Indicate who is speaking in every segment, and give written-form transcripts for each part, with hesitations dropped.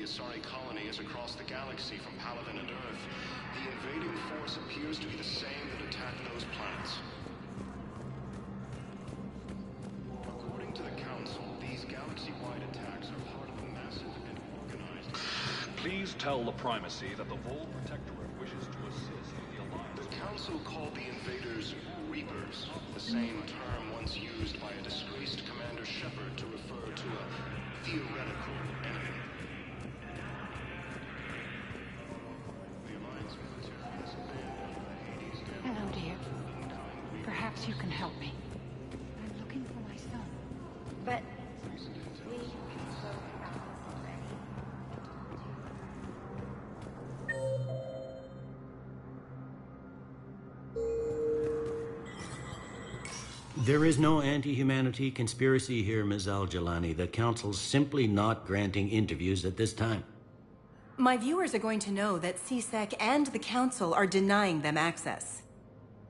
Speaker 1: the Asari colony is across the galaxy from Palaven and Earth. The invading force appears to be the same that attacked those planets. According to the Council, these galaxy-wide attacks are part of a massive and organized...
Speaker 2: Please tell the Primacy that the Vol Protectorate wishes to assist the Alliance.
Speaker 1: The Council called the invaders Reapers, the same term once used by a disgraced Commander Shepard to refer to a theoretical enemy. The Alliance military has abandoned the Hades Galaxy.
Speaker 3: Hello, dear. Perhaps you can help me. I'm looking for my son. But we
Speaker 4: There is no anti-humanity conspiracy here, Ms. Al-Jalani. The Council's simply not granting interviews at this time.
Speaker 5: My viewers are going to know that CSEC and the Council are denying them access.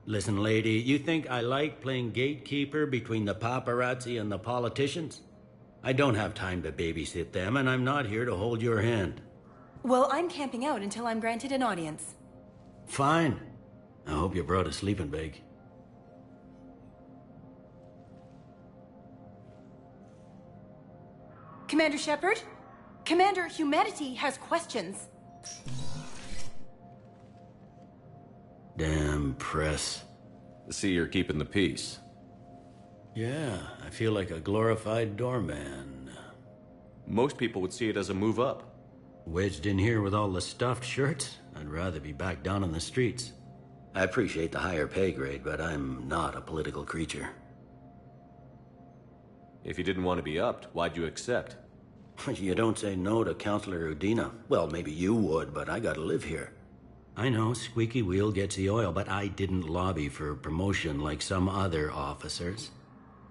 Speaker 4: Listen, lady, you think I like playing gatekeeper between the paparazzi and the politicians? I don't have time to babysit them, and I'm not here to hold your hand.
Speaker 5: Well, I'm camping out until I'm granted an audience.
Speaker 4: Fine. I hope you brought a sleeping bag.
Speaker 5: Commander Shepard? Commander, humanity has questions.
Speaker 4: Damn press.
Speaker 6: I see you're keeping the peace.
Speaker 4: Yeah, I feel like a glorified doorman.
Speaker 6: Most people would see it as a move up.
Speaker 4: Wedged in here with all the stuffed shirts? I'd rather be back down on the streets. I appreciate the higher pay grade, but I'm not a political creature.
Speaker 6: If you didn't want to be upped, why'd you accept?
Speaker 4: You don't say no to Councilor Udina. Well, maybe you would, but I gotta live here. I know, squeaky wheel gets the oil, but I didn't lobby for promotion like some other officers.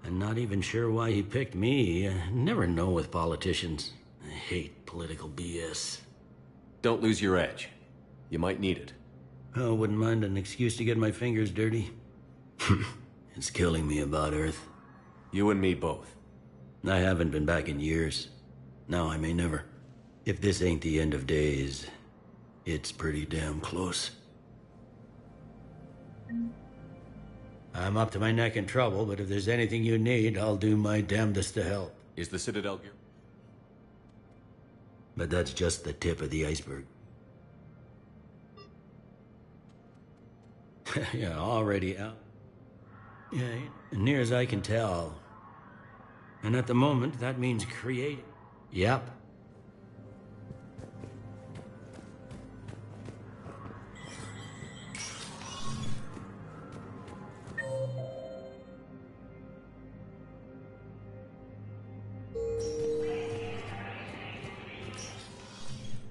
Speaker 4: I'm not even sure why he picked me. I never know with politicians. I hate political BS.
Speaker 6: Don't lose your edge. You might need it.
Speaker 4: Oh, wouldn't mind an excuse to get my fingers dirty. It's killing me about Earth.
Speaker 6: You and me both.
Speaker 4: I haven't been back in years. Now I may never. If this ain't the end of days, it's pretty damn close. I'm up to my neck in trouble, but if there's anything you need, I'll do my damnedest to help.
Speaker 6: Is the Citadel gear?
Speaker 4: But that's just the tip of the iceberg. Yeah, already out. Yeah, near as I can tell. And at the moment, that means creating. Yep.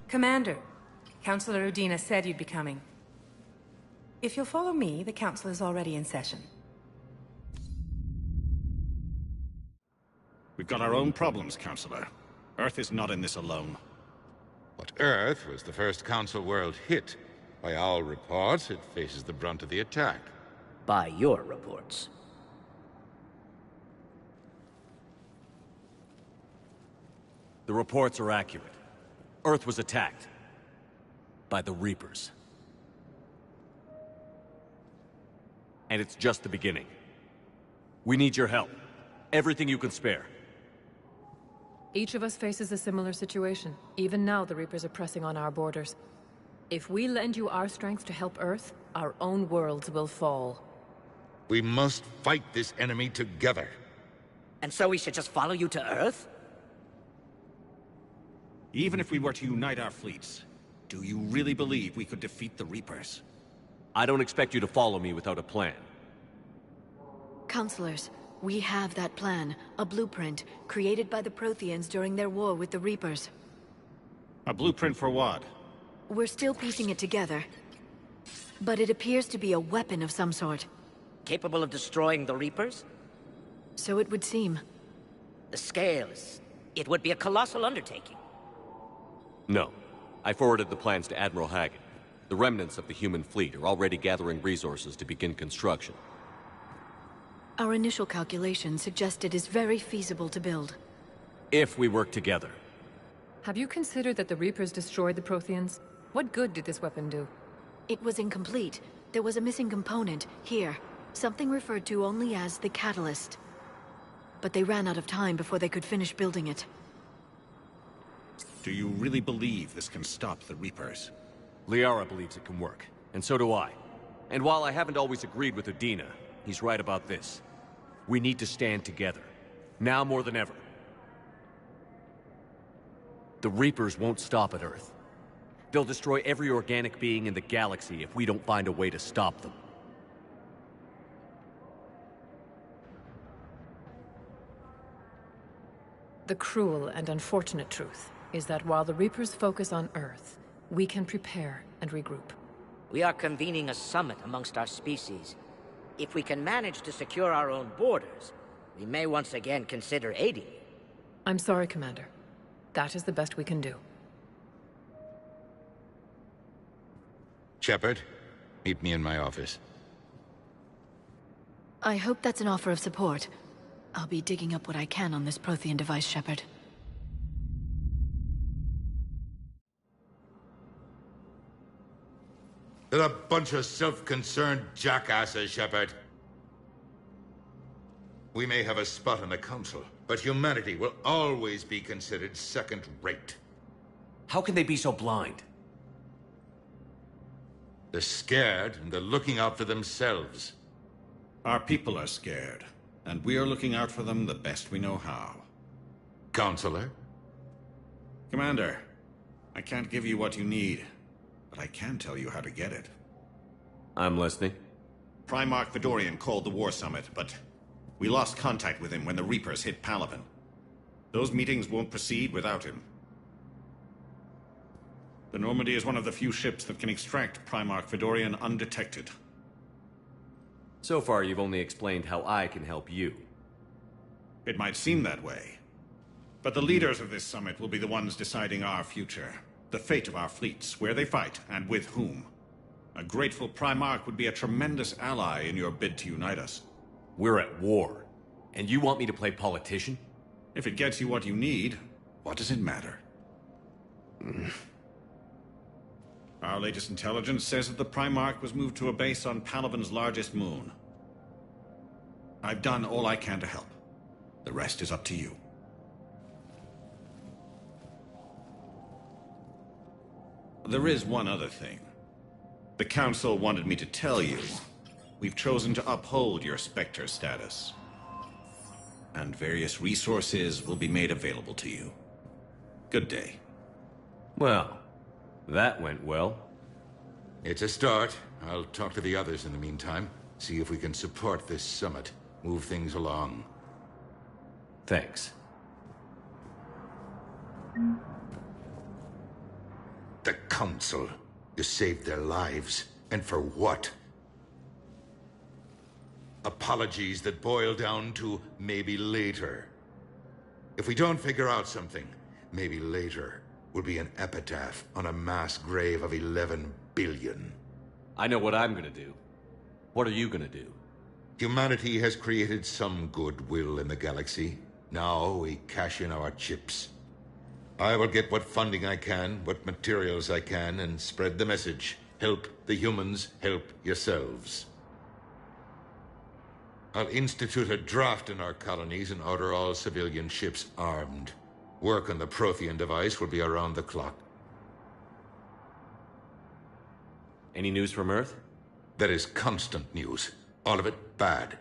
Speaker 7: Commander, Councilor Udina said you'd be coming. If you'll follow me, the Council is already in session.
Speaker 2: We've got our own problems, Councilor. Earth is not in this alone.
Speaker 8: But Earth was the first Council world hit. By all reports, it faces the brunt of the attack.
Speaker 9: By your reports.
Speaker 6: The reports are accurate. Earth was attacked. By the Reapers. And it's just the beginning. We need your help. Everything you can spare.
Speaker 10: Each of us faces a similar situation. Even now, the Reapers are pressing on our borders. If we lend you our strength to help Earth, our own worlds will fall.
Speaker 8: We must fight this enemy together.
Speaker 9: And so we should just follow you to Earth?
Speaker 2: Even if we were to unite our fleets, do you really believe we could defeat the Reapers?
Speaker 6: I don't expect you to follow me without a plan.
Speaker 11: Counselors, we have that plan, a blueprint, created by the Protheans during their war with the Reapers.
Speaker 2: A blueprint for what?
Speaker 11: We're still piecing it together. But it appears to be a weapon of some sort.
Speaker 9: Capable of destroying the Reapers?
Speaker 11: So it would seem.
Speaker 9: The scales. It would be a colossal undertaking.
Speaker 6: No. I forwarded the plans to Admiral Hagen. The remnants of the human fleet are already gathering resources to begin construction.
Speaker 11: Our initial calculations suggest it is very feasible to build.
Speaker 6: If we work together.
Speaker 10: Have you considered that the Reapers destroyed the Protheans? What good did this weapon do?
Speaker 11: It was incomplete. There was a missing component, here. Something referred to only as the Catalyst. But they ran out of time before they could finish building it.
Speaker 2: Do you really believe this can stop the Reapers?
Speaker 6: Liara believes it can work, and so do I. And while I haven't always agreed with Udina, he's right about this. We need to stand together. Now more than ever. The Reapers won't stop at Earth. They'll destroy every organic being in the galaxy if we don't find a way to stop them.
Speaker 10: The cruel and unfortunate truth is that while the Reapers focus on Earth, we can prepare and regroup.
Speaker 9: We are convening a summit amongst our species. If we can manage to secure our own borders, we may once again consider aiding you.
Speaker 10: I'm sorry, Commander. That is the best we can do.
Speaker 8: Shepard, meet me in my office.
Speaker 11: I hope that's an offer of support. I'll be digging up what I can on this Prothean device, Shepard.
Speaker 8: They're a bunch of self-concerned jackasses, Shepard. We may have a spot on the Council, but humanity will always be considered second-rate.
Speaker 6: How can they be so blind?
Speaker 8: They're scared, and they're looking out for themselves.
Speaker 2: Our people are scared, and we are looking out for them the best we know how.
Speaker 8: Counselor?
Speaker 2: Commander, I can't give you what you need, but I can tell you how to get it.
Speaker 6: I'm listening.
Speaker 2: Primarch Fedorian called the War Summit, but we lost contact with him when the Reapers hit Palaven. Those meetings won't proceed without him. The Normandy is one of the few ships that can extract Primarch Fedorian undetected.
Speaker 6: So far, you've only explained how I can help you.
Speaker 2: It might seem that way. But the leaders of this summit will be the ones deciding our future. The fate of our fleets, where they fight, and with whom. A grateful Primarch would be a tremendous ally in your bid to unite us.
Speaker 6: We're at war. And you want me to play politician?
Speaker 2: If it gets you what you need, what does it matter? Our latest intelligence says that the Primarch was moved to a base on Palaven's largest moon. I've done all I can to help. The rest is up to you. There is one other thing. The Council wanted me to tell you. We've chosen to uphold your Spectre status. And various resources will be made available to you. Good day.
Speaker 6: Well, that went well.
Speaker 8: It's a start. I'll talk to the others in the meantime. See if we can support this summit. Move things along.
Speaker 6: Thanks.
Speaker 8: The Council. You saved their lives. And for what? Apologies that boil down to maybe later. If we don't figure out something, maybe later will be an epitaph on a mass grave of 11 billion.
Speaker 6: I know what I'm gonna do. What are you gonna do?
Speaker 8: Humanity has created some goodwill in the galaxy. Now we cash in our chips. I will get what funding I can, what materials I can, and spread the message. Help the humans, help yourselves. I'll institute a draft in our colonies and order all civilian ships armed. Work on the Prothean device will be around the clock.
Speaker 6: Any news from Earth?
Speaker 8: There is constant news. All of it bad.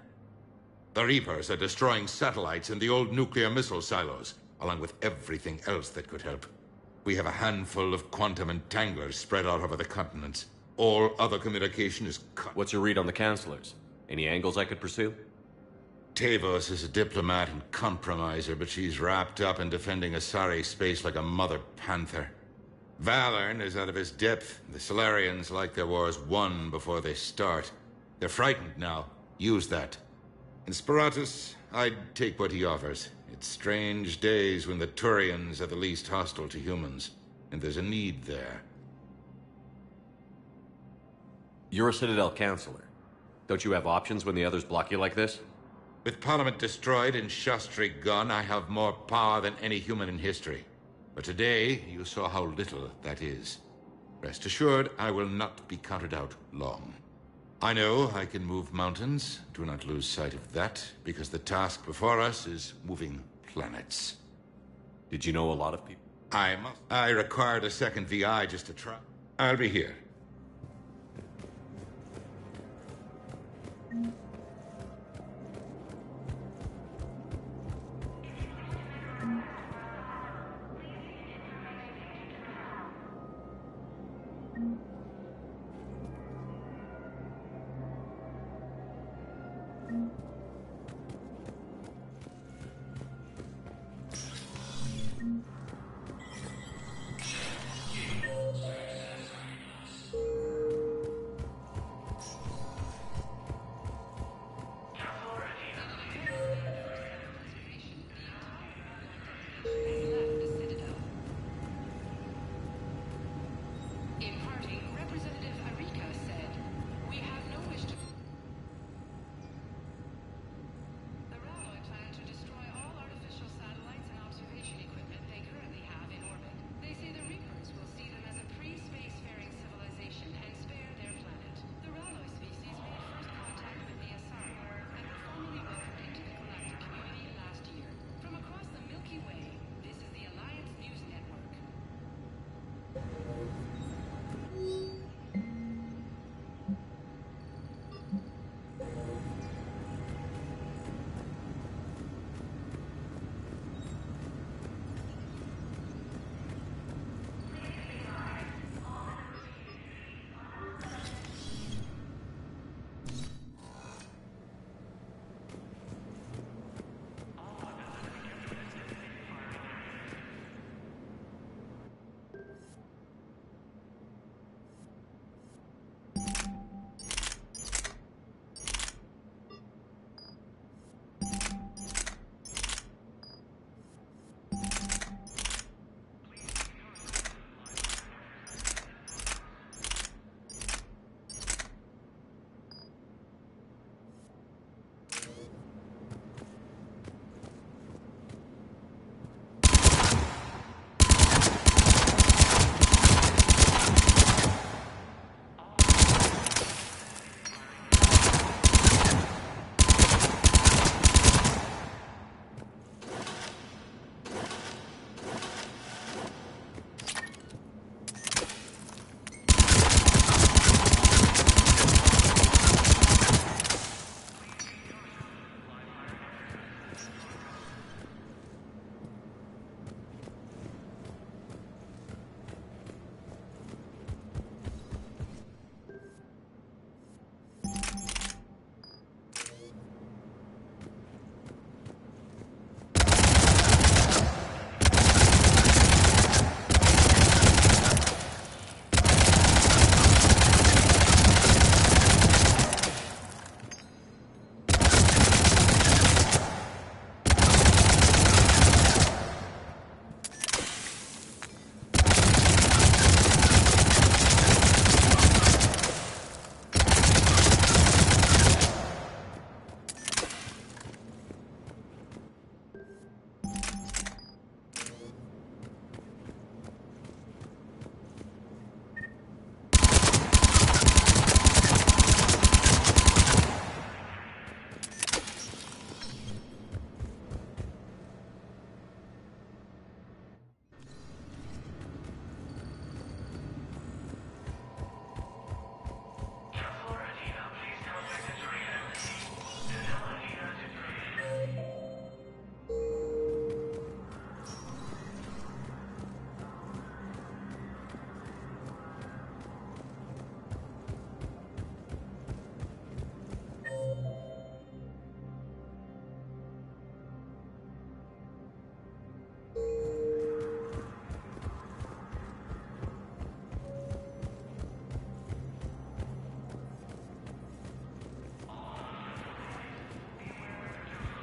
Speaker 8: The Reapers are destroying satellites and the old nuclear missile silos, along with everything else that could help. We have a handful of quantum entanglers spread out over the continents. All other communication is cut.
Speaker 6: What's your read on the Counselors? Any angles I could pursue?
Speaker 8: Tavos is a diplomat and compromiser, but she's wrapped up in defending Asari space like a mother panther. Valorn is out of his depth. The Solarians like their wars won before they start. They're frightened now. Use that. In Sparatus, I'd take what he offers. It's strange days when the Turians are the least hostile to humans, and there's a need there.
Speaker 6: You're a Citadel Counselor. Don't you have options when the others block you like this?
Speaker 8: With Parliament destroyed and Shastri gone, I have more power than any human in history. But today, you saw how little that is. Rest assured, I will not be counted out long. I know I can move mountains. Do not lose sight of that, because the task before us is moving planets.
Speaker 6: Did you know a lot of people?
Speaker 8: I required a second VI just to try. I'll be here.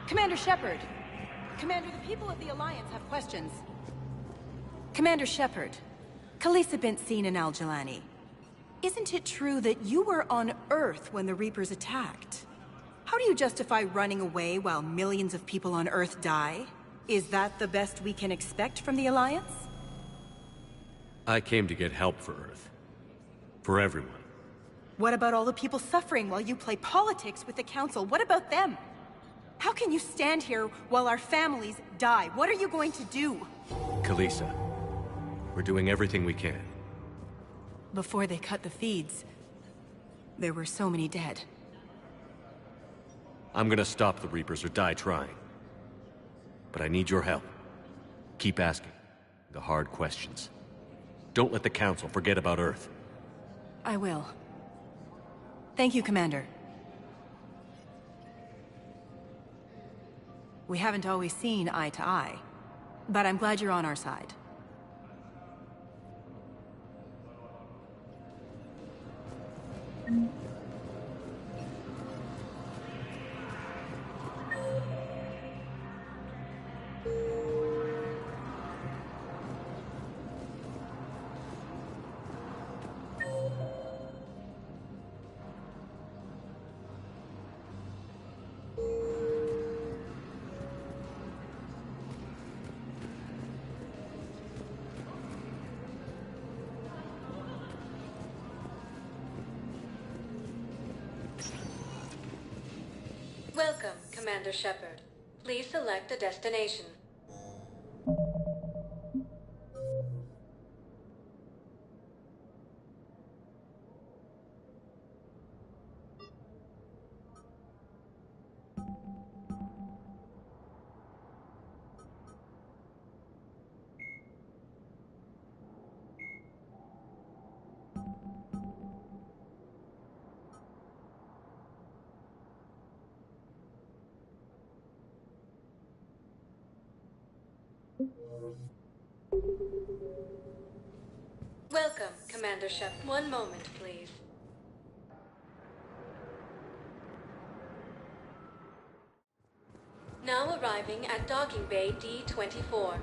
Speaker 5: Commander Shepard! Commander, the people of the Alliance have questions. Commander Shepard, Khalisah bint Sin and Al-Jilani. Isn't it true that you were on Earth when the Reapers attacked? How do you justify running away while millions of people on Earth die? Is that the best we can expect from the Alliance?
Speaker 6: I came to get help for Earth. For everyone.
Speaker 5: What about all the people suffering while you play politics with the Council? What about them? How can you stand here while our families die? What are you going to do?
Speaker 6: Kalisa, we're doing everything we can.
Speaker 5: Before they cut the feeds, there were so many dead.
Speaker 6: I'm gonna stop the Reapers or die trying. But I need your help. Keep asking the hard questions. Don't let the Council forget about Earth.
Speaker 5: I will. Thank you, Commander. We haven't always seen eye to eye, but I'm glad you're on our side.
Speaker 12: Welcome, Commander Shepard. Please select a destination. Welcome, Commander Shepard. One moment, please. Now arriving at Docking Bay D-24.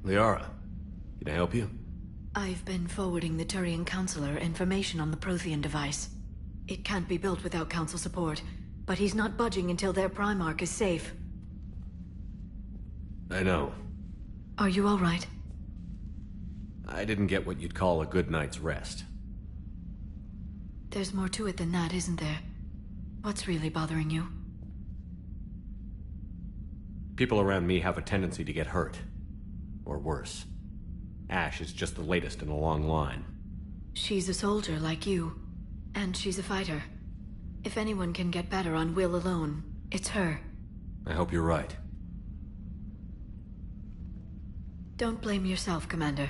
Speaker 6: Liara, can I help you?
Speaker 11: I've been forwarding the Turian Counselor information on the Prothean device. It can't be built without Council support, but he's not budging until their Primarch is safe.
Speaker 6: I know.
Speaker 11: Are you all right?
Speaker 6: I didn't get what you'd call a good night's rest.
Speaker 11: There's more to it than that, isn't there? What's really bothering you?
Speaker 6: People around me have a tendency to get hurt. Or worse. Ash is just the latest in a long line.
Speaker 11: She's a soldier like you. And she's a fighter. If anyone can get better on will alone, it's her.
Speaker 6: I hope you're right.
Speaker 11: Don't blame yourself, Commander.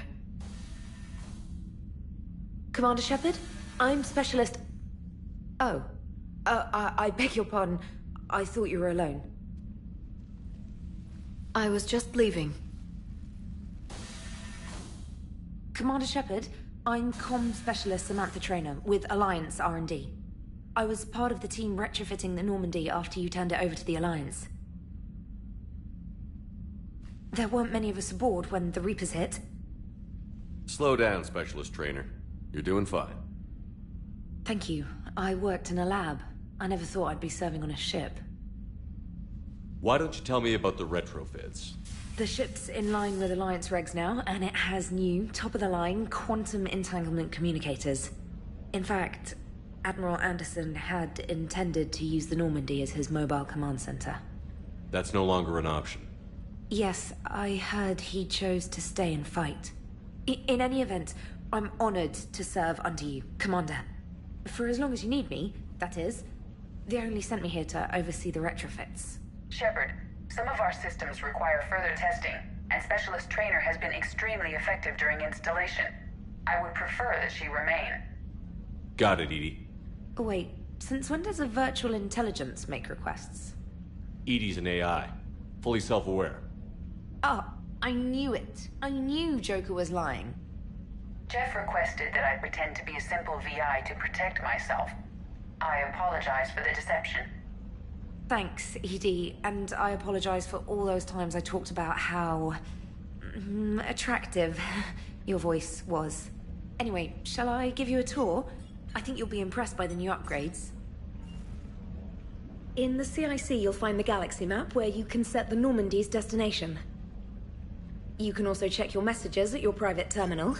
Speaker 13: Commander Shepard? I'm Specialist... Oh. I beg your pardon. I thought you were alone.
Speaker 11: I was just leaving.
Speaker 13: Commander Shepard, I'm Comm Specialist Samantha Traynor with Alliance R&D. I was part of the team retrofitting the Normandy after you turned it over to the Alliance. There weren't many of us aboard when the Reapers hit.
Speaker 6: Slow down, Specialist Traynor. You're doing fine.
Speaker 13: Thank you. I worked in a lab. I never thought I'd be serving on a ship.
Speaker 6: Why don't you tell me about the retrofits?
Speaker 13: The ship's in line with Alliance regs now, and it has new, top-of-the-line, quantum entanglement communicators. In fact, Admiral Anderson had intended to use the Normandy as his mobile command center.
Speaker 6: That's no longer an option.
Speaker 13: Yes, I heard he chose to stay and fight. In any event, I'm honored to serve under you, Commander. For as long as you need me, that is. They only sent me here to oversee the retrofits.
Speaker 14: Shepard, some of our systems require further testing, and Specialist Traynor has been extremely effective during installation. I would prefer that she remain.
Speaker 6: Got it, EDI.
Speaker 13: Oh, wait, since when does a virtual intelligence make requests?
Speaker 6: EDI's an AI, fully self-aware.
Speaker 13: Oh, I knew it. I knew Joker was lying.
Speaker 14: Jeff requested that I pretend to be a simple VI to protect myself. I apologize for the deception.
Speaker 13: Thanks, EDI, and I apologize for all those times I talked about how... attractive your voice was. Anyway, shall I give you a tour? I think you'll be impressed by the new upgrades. In the CIC, you'll find the galaxy map where you can set the Normandy's destination. You can also check your messages at your private terminal.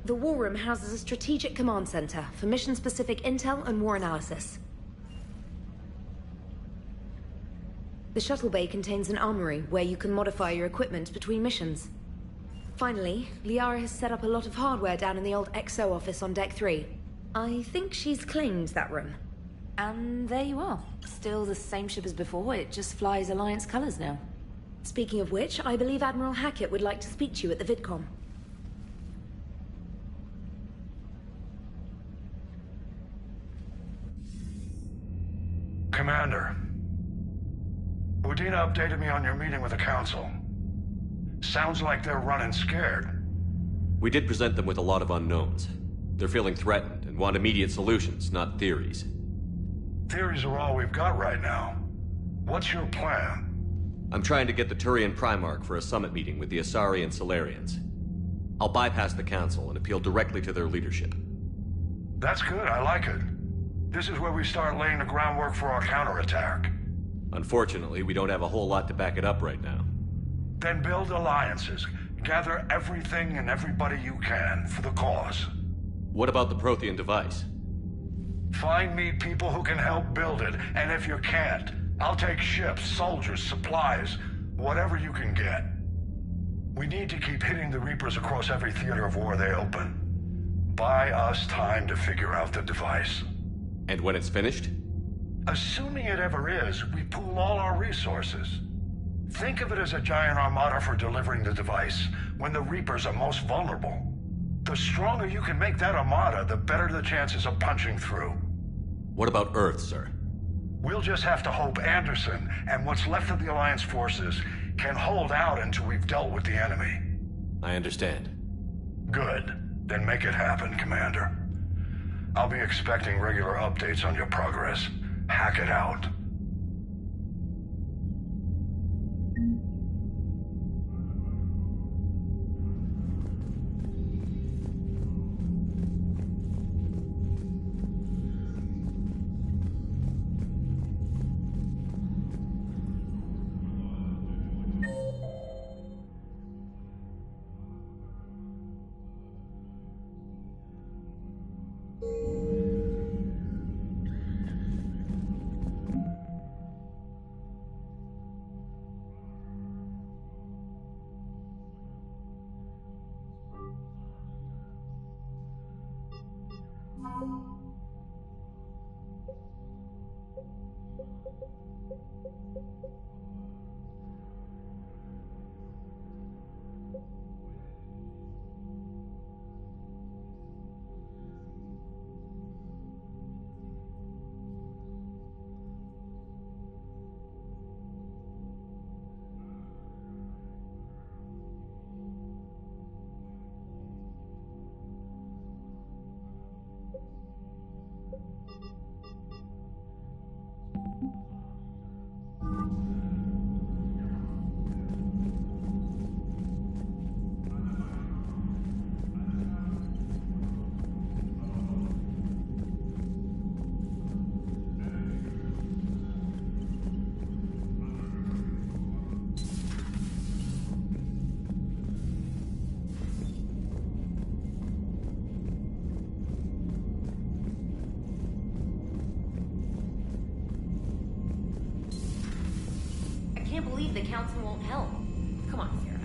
Speaker 13: The War Room houses a strategic command center for mission-specific intel and war analysis. The shuttle bay contains an armory where you can modify your equipment between missions. Finally, Liara has set up a lot of hardware down in the old XO office on Deck 3. I think she's claimed that room. And there you are. Still the same ship as before, it just flies Alliance colors now. Speaking of which, I believe Admiral Hackett would like to speak to you at the VidCom.
Speaker 15: Commander, Udina updated me on your meeting with the Council. Sounds like they're running scared.
Speaker 6: We did present them with a lot of unknowns. They're feeling threatened and want immediate solutions, not theories.
Speaker 15: Theories are all we've got right now. What's your plan?
Speaker 6: I'm trying to get the Turian Primarch for a summit meeting with the Asari and Salarians. I'll bypass the Council and appeal directly to their leadership.
Speaker 15: That's good, I like it. This is where we start laying the groundwork for our counterattack.
Speaker 6: Unfortunately, we don't have a whole lot to back it up right now.
Speaker 15: Then build alliances. Gather everything and everybody you can for the cause.
Speaker 6: What about the Prothean device?
Speaker 15: Find me people who can help build it, and if you can't, I'll take ships, soldiers, supplies, whatever you can get. We need to keep hitting the Reapers across every theater of war they open. Buy us time to figure out the device.
Speaker 6: And when it's finished?
Speaker 15: Assuming it ever is, we pool all our resources. Think of it as a giant armada for delivering the device, when the Reapers are most vulnerable. The stronger you can make that armada, the better the chances of punching through.
Speaker 6: What about Earth, sir?
Speaker 15: We'll just have to hope Anderson, and what's left of the Alliance forces, can hold out until we've dealt with the enemy.
Speaker 6: I understand.
Speaker 15: Good. Then make it happen, Commander. I'll be expecting regular updates on your progress. Hack it out.
Speaker 16: Council won't help. Come on, Sarah.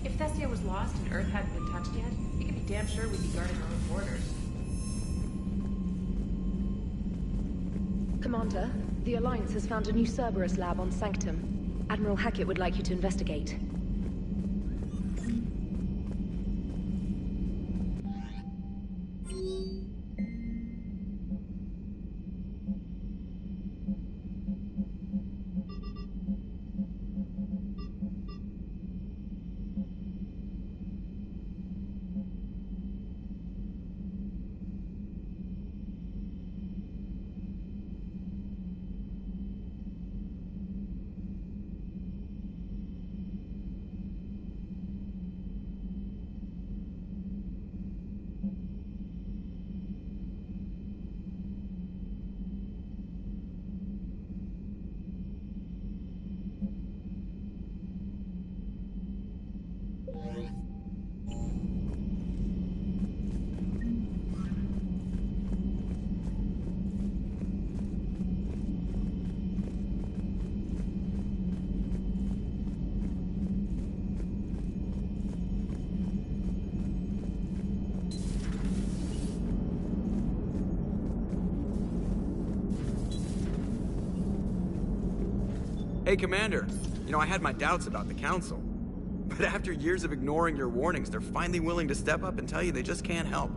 Speaker 16: If Thestia was lost and Earth hadn't been touched yet, we can be damn sure we'd be guarding our own borders.
Speaker 13: Commander, the Alliance has found a new Cerberus lab on Sanctum. Admiral Hackett would like you to investigate.
Speaker 17: Hey, Commander. You know, I had my doubts about the Council. But after years of ignoring your warnings, they're finally willing to step up and tell you they just can't help.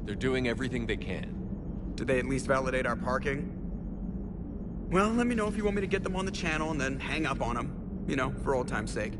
Speaker 6: They're doing everything they can.
Speaker 17: Did they at least validate our parking? Well, let me know if you want me to get them on the channel and then hang up on them. You know, for old time's sake.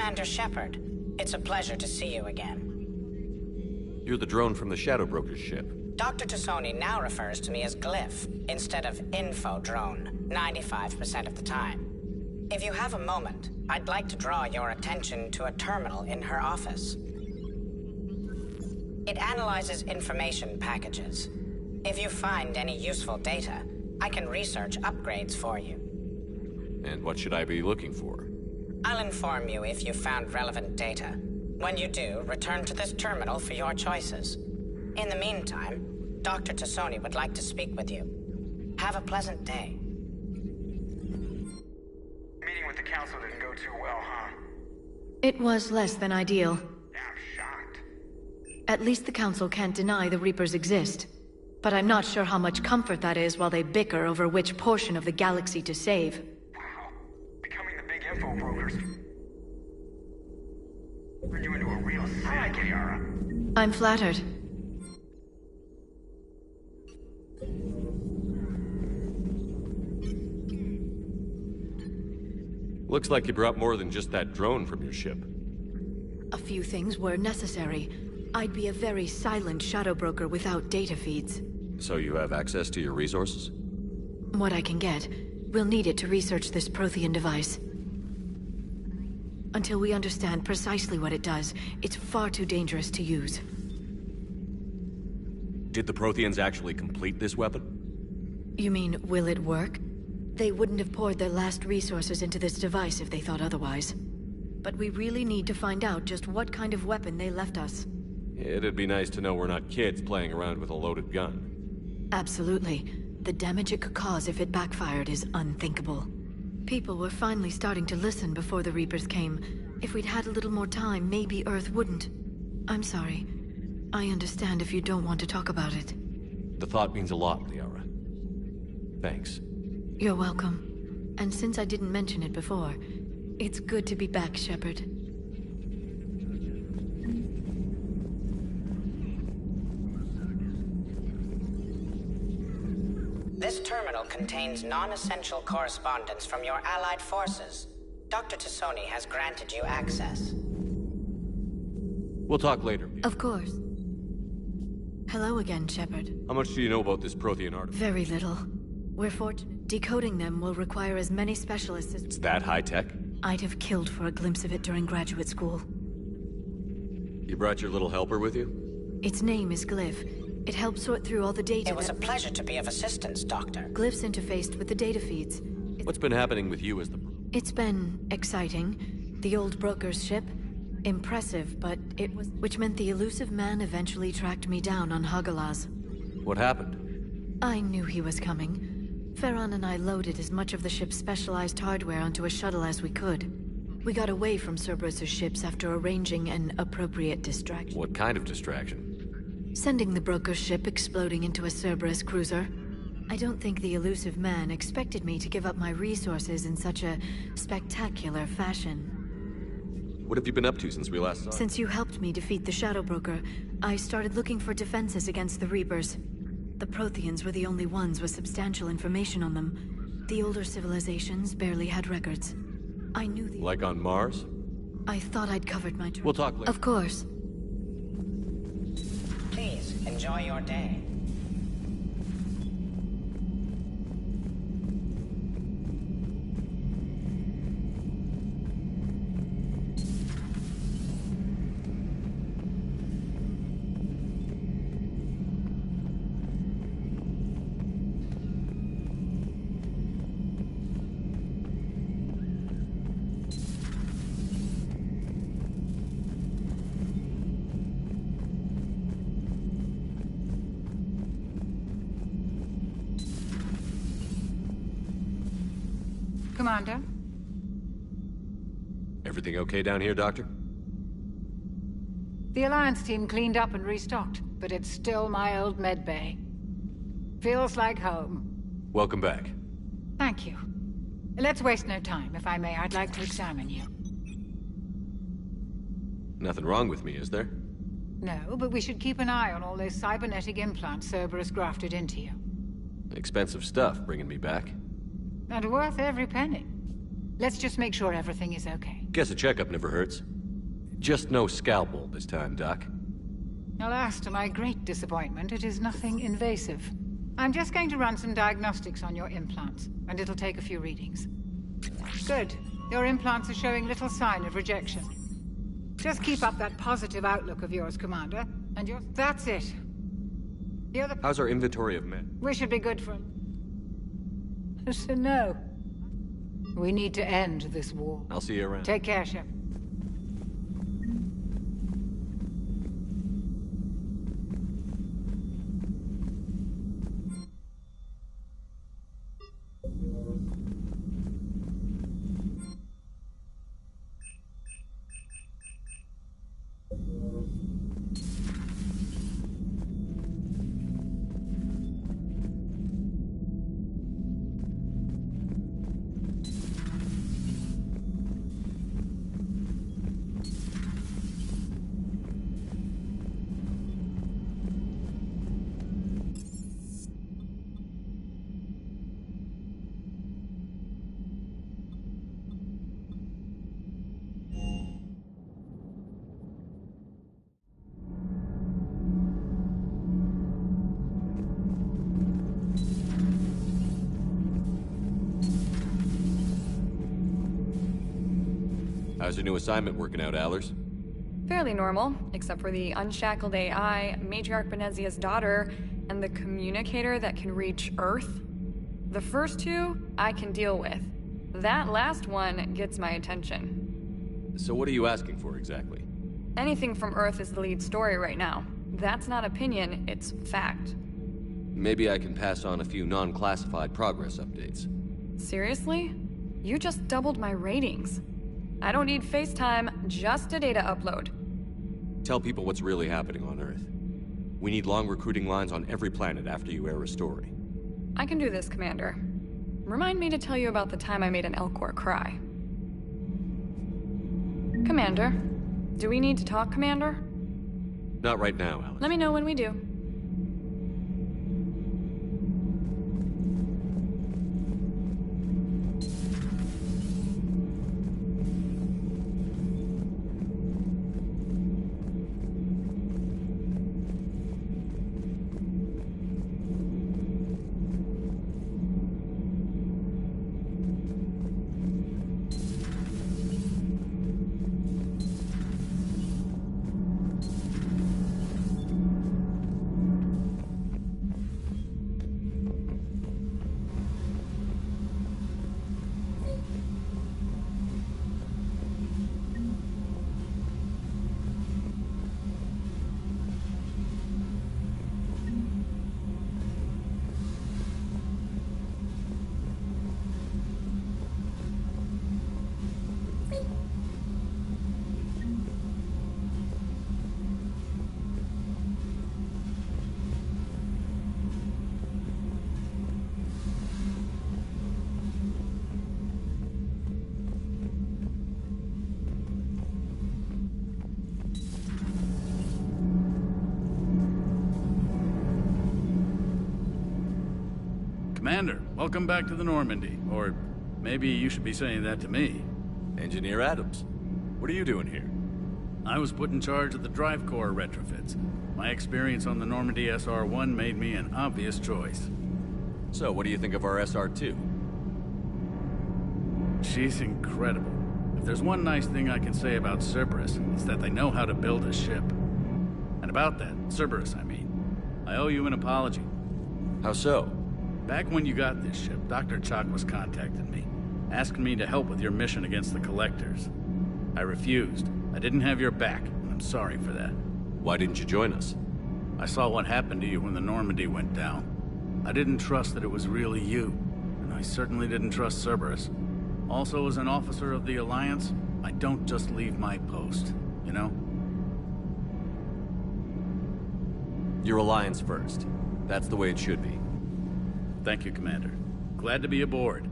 Speaker 18: Commander Shepard. It's a pleasure to see you again.
Speaker 6: You're the drone from the Shadow Broker's ship.
Speaker 18: Dr. Tassoni now refers to me as Glyph, instead of Info Drone, 95% of the time. If you have a moment, I'd like to draw your attention to a terminal in her office. It analyzes information packages. If you find any useful data, I can research upgrades for you.
Speaker 6: And what should I be looking for?
Speaker 18: I'll inform you if you found relevant data. When you do, return to this terminal for your choices. In the meantime, Dr. Tassoni would like to speak with you. Have a pleasant day.
Speaker 15: Meeting with the council didn't go too well, huh?
Speaker 11: It was less than ideal.
Speaker 15: I'm shocked.
Speaker 11: At least the council can't deny the Reapers exist. But I'm not sure how much comfort that is while they bicker over which portion of the galaxy to save.
Speaker 15: Wow. Becoming the big info brokers. Turn you into a real cynic, Liara.
Speaker 11: I'm flattered.
Speaker 6: Looks like you brought more than just that drone from your ship.
Speaker 11: A few things were necessary. I'd be a very silent shadow broker without data feeds.
Speaker 6: So you have access to your resources?
Speaker 11: What I can get. We'll need it to research this Prothean device. Until we understand precisely what it does, it's far too dangerous to use.
Speaker 6: Did the Protheans actually complete this weapon?
Speaker 11: You mean, will it work? They wouldn't have poured their last resources into this device if they thought otherwise. But we really need to find out just what kind of weapon they left us.
Speaker 6: It'd be nice to know we're not kids playing around with a loaded gun.
Speaker 11: Absolutely. The damage it could cause if it backfired is unthinkable. People were finally starting to listen before the Reapers came. If we'd had a little more time, maybe Earth wouldn't. I'm sorry. I understand if you don't want to talk about it.
Speaker 6: The thought means a lot, Liara. Thanks.
Speaker 11: You're welcome. And since I didn't mention it before, it's good to be back, Shepard.
Speaker 18: This terminal contains non-essential correspondence from your allied forces. Dr. Tassoni has granted you access.
Speaker 6: We'll talk later.
Speaker 11: Of course. Hello again, Shepard.
Speaker 6: How much do you know about this Prothean artifact?
Speaker 11: Very little. We're fortunate. Decoding them will require as many specialists as...
Speaker 6: It's that high-tech?
Speaker 11: I'd have killed for a glimpse of it during graduate school.
Speaker 6: You brought your little helper with you?
Speaker 11: Its name is Glyph. It helps sort through all the data.
Speaker 18: It was a pleasure to be of assistance, Doctor.
Speaker 11: Glyph's interfaced with the data feeds.
Speaker 6: What's been happening with you as the...
Speaker 11: It's been exciting. The old broker's ship. Impressive, but it was... Which meant the elusive man eventually tracked me down on Hagalaz.
Speaker 6: What happened?
Speaker 11: I knew he was coming. Farron and I loaded as much of the ship's specialized hardware onto a shuttle as we could. We got away from Cerberus' ships after arranging an appropriate distraction.
Speaker 6: What kind of distraction?
Speaker 11: Sending the broker's ship exploding into a Cerberus cruiser. I don't think the elusive man expected me to give up my resources in such a spectacular fashion.
Speaker 6: What have you been up to since we last saw?
Speaker 11: Since you helped me defeat the Shadow Broker, I started looking for defenses against the Reapers. The Protheans were the only ones with substantial information on them. The older civilizations barely had records. I knew the...
Speaker 6: Like on Mars?
Speaker 11: I thought I'd covered my...
Speaker 6: We'll talk later.
Speaker 11: Of course.
Speaker 18: Please, enjoy your day.
Speaker 3: Commander?
Speaker 6: Everything okay down here, Doctor?
Speaker 3: The Alliance team cleaned up and restocked, but it's still my old med bay. Feels like home.
Speaker 6: Welcome back.
Speaker 3: Thank you. Let's waste no time. If I may, I'd like to examine you.
Speaker 6: Nothing wrong with me, is there?
Speaker 3: No, but we should keep an eye on all those cybernetic implants Cerberus grafted into you.
Speaker 6: Expensive stuff bringing me back.
Speaker 3: And worth every penny. Let's just make sure everything is okay.
Speaker 6: Guess a checkup never hurts. Just no scalpel this time, Doc.
Speaker 3: Alas, to my great disappointment, it is nothing invasive. I'm just going to run some diagnostics on your implants, and it'll take a few readings. Good. Your implants are showing little sign of rejection. Just keep up that positive outlook of yours, Commander, and you're... That's it. The other...
Speaker 6: How's our inventory of men?
Speaker 3: We should be good for... So no. We need to end this war.
Speaker 6: I'll see you around.
Speaker 3: Take care, Shep.
Speaker 6: How's your new assignment working out, Allers?
Speaker 19: Fairly normal, except for the unshackled AI, Matriarch Benezia's daughter, and the communicator that can reach Earth. The first two, I can deal with. That last one gets my attention.
Speaker 6: So what are you asking for, exactly?
Speaker 19: Anything from Earth is the lead story right now. That's not opinion, it's fact.
Speaker 6: Maybe I can pass on a few non-classified progress updates.
Speaker 19: Seriously? You just doubled my ratings. I don't need FaceTime, just a data upload.
Speaker 6: Tell people what's really happening on Earth. We need long recruiting lines on every planet after you air a story.
Speaker 19: I can do this, Commander. Remind me to tell you about the time I made an Elcor cry. Commander? Do we need to talk, Commander?
Speaker 6: Not right now, Alex.
Speaker 19: Let me know when we do.
Speaker 20: Commander, welcome back to the Normandy. Or maybe you should be saying that to me.
Speaker 6: Engineer Adams, what are you doing here?
Speaker 20: I was put in charge of the drive core retrofits. My experience on the Normandy SR-1 made me an obvious choice.
Speaker 6: So, what do you think of our SR-2?
Speaker 20: She's incredible. If there's one nice thing I can say about Cerberus, it's that they know how to build a ship. And about that, Cerberus, I mean, I owe you an apology.
Speaker 6: How so?
Speaker 20: Back when you got this ship, Dr. Chakwas contacted me, asking me to help with your mission against the Collectors. I refused. I didn't have your back, and I'm sorry for that.
Speaker 6: Why didn't you join us?
Speaker 20: I saw what happened to you when the Normandy went down. I didn't trust that it was really you, and I certainly didn't trust Cerberus. Also, as an officer of the Alliance, I don't just leave my post, you know?
Speaker 6: Your Alliance first. That's the way it should be.
Speaker 20: Thank you, Commander. Glad to be aboard.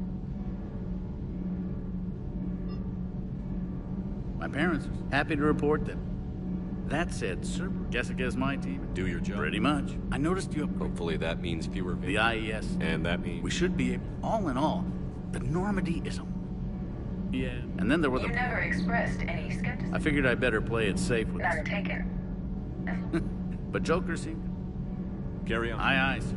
Speaker 20: My parents are happy to report that. That said, sir, guess against my team.
Speaker 6: Do your job.
Speaker 20: Pretty much. I noticed you up.
Speaker 6: Hopefully that means fewer
Speaker 20: the IES.
Speaker 6: And that means...
Speaker 20: We should be able... All in all, the Normandy is a... Yeah. And then there were
Speaker 14: You never expressed any skepticism.
Speaker 20: I figured I'd better play it safe with
Speaker 14: None taken.
Speaker 20: But Joker seemed...
Speaker 6: Carry on.
Speaker 20: Aye, aye, sir.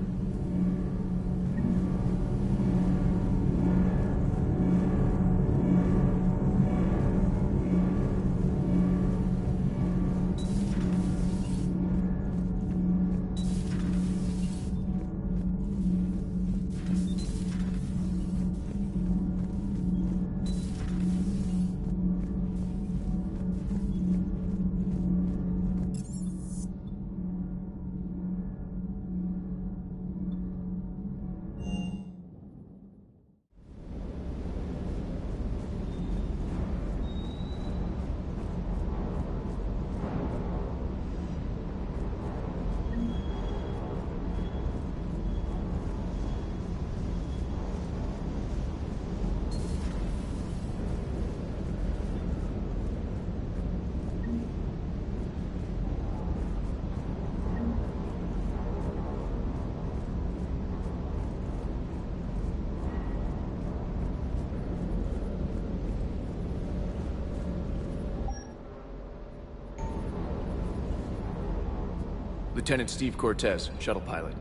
Speaker 21: Lieutenant Steve Cortez, shuttle pilot.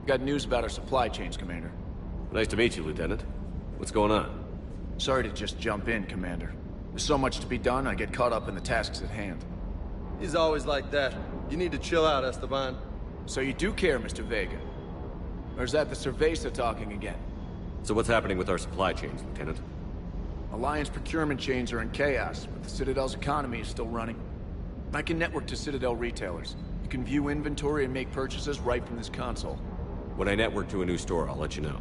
Speaker 21: Got news about our supply chains, Commander.
Speaker 22: Nice to meet you, Lieutenant. What's going on?
Speaker 21: Sorry to just jump in, Commander. There's so much to be done, I get caught up in the tasks at hand.
Speaker 23: He's always like that. You need to chill out, Esteban.
Speaker 21: So you do care, Mr. Vega? Or is that the Cerveza talking again?
Speaker 22: So what's happening with our supply chains, Lieutenant?
Speaker 21: Alliance procurement chains are in chaos, but the Citadel's economy is still running. I can network to Citadel retailers. You can view inventory and make purchases right from this console.
Speaker 22: When I network to a new store, I'll let you know.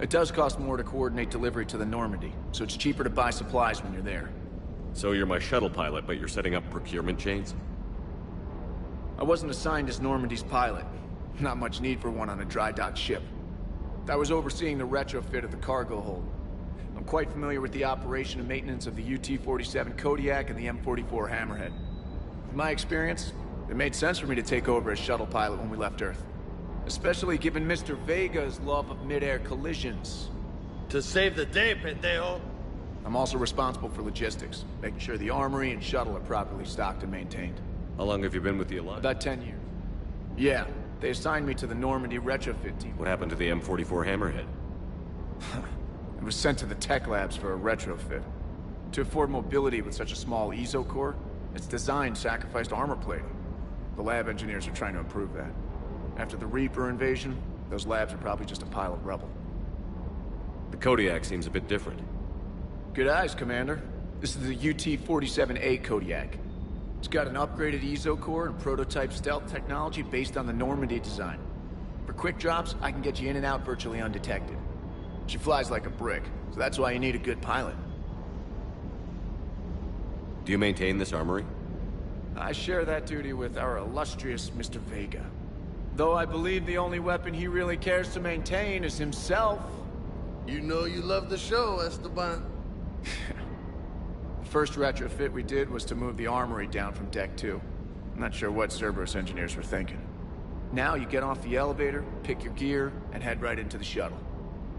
Speaker 21: It does cost more to coordinate delivery to the Normandy, so it's cheaper to buy supplies when you're there.
Speaker 22: So you're my shuttle pilot, but you're setting up procurement chains?
Speaker 21: I wasn't assigned as Normandy's pilot. Not much need for one on a dry dock ship. I was overseeing the retrofit of the cargo hold. I'm quite familiar with the operation and maintenance of the UT-47 Kodiak and the M44 Hammerhead. In my experience, it made sense for me to take over as shuttle pilot when we left Earth. Especially given Mr. Vega's love of mid-air collisions.
Speaker 23: To save the day, pendejo!
Speaker 21: I'm also responsible for logistics, making sure the armory and shuttle are properly stocked and maintained.
Speaker 22: How long have you been with the Alliance?
Speaker 21: About 10 years. Yeah, they assigned me to the Normandy retrofit team.
Speaker 22: What happened to the M44 Hammerhead?
Speaker 21: It was sent to the tech labs for a retrofit. To afford mobility with such a small ESO core, its design sacrificed armor plating. The lab engineers are trying to improve that. After the Reaper invasion, those labs are probably just a pile of rubble.
Speaker 22: The Kodiak seems a bit different.
Speaker 21: Good eyes, Commander. This is the UT-47A Kodiak. It's got an upgraded ESO core and prototype stealth technology based on the Normandy design. For quick drops, I can get you in and out virtually undetected. She flies like a brick, so that's why you need a good pilot.
Speaker 22: Do you maintain this armory?
Speaker 21: I share that duty with our illustrious Mr. Vega. Though I believe the only weapon he really cares to maintain is himself.
Speaker 23: You know you love the show, Esteban.
Speaker 21: The first retrofit we did was to move the armory down from Deck 2. I'm not sure what Cerberus engineers were thinking. Now you get off the elevator, pick your gear, and head right into the shuttle.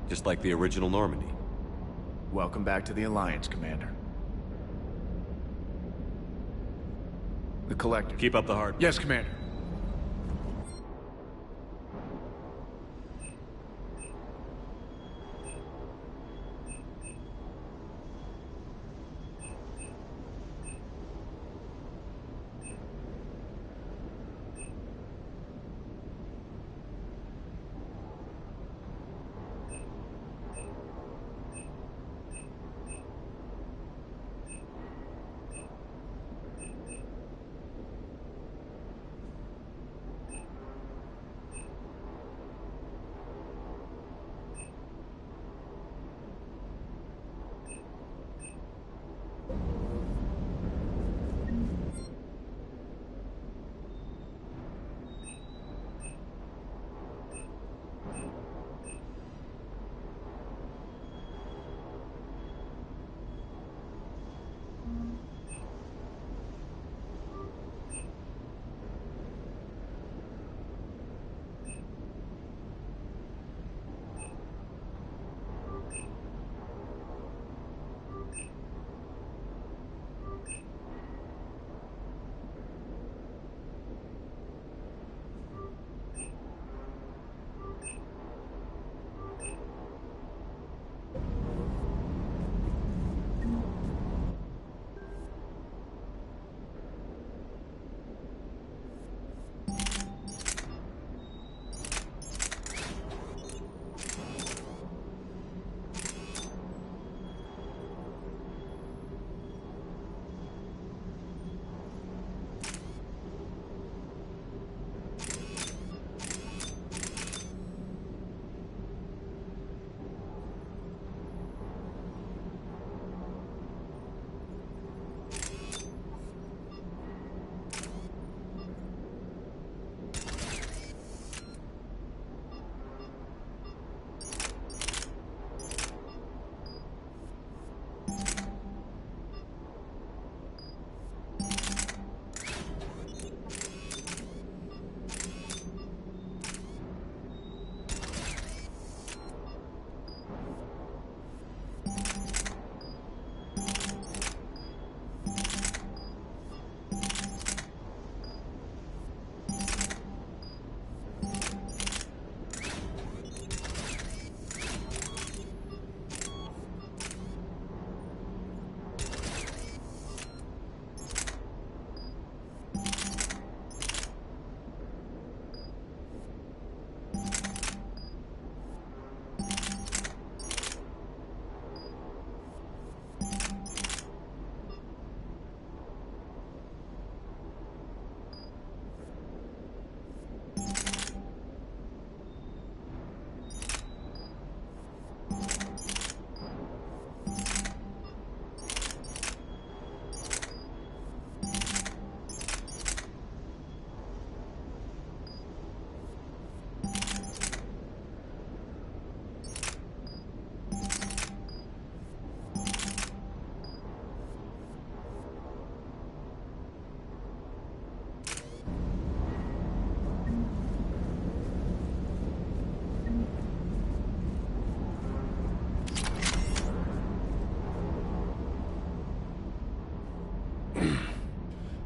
Speaker 22: Just like the original Normandy.
Speaker 21: Welcome back to the Alliance, Commander. The Collector.
Speaker 22: Keep up the hard work.
Speaker 21: Yes, Commander.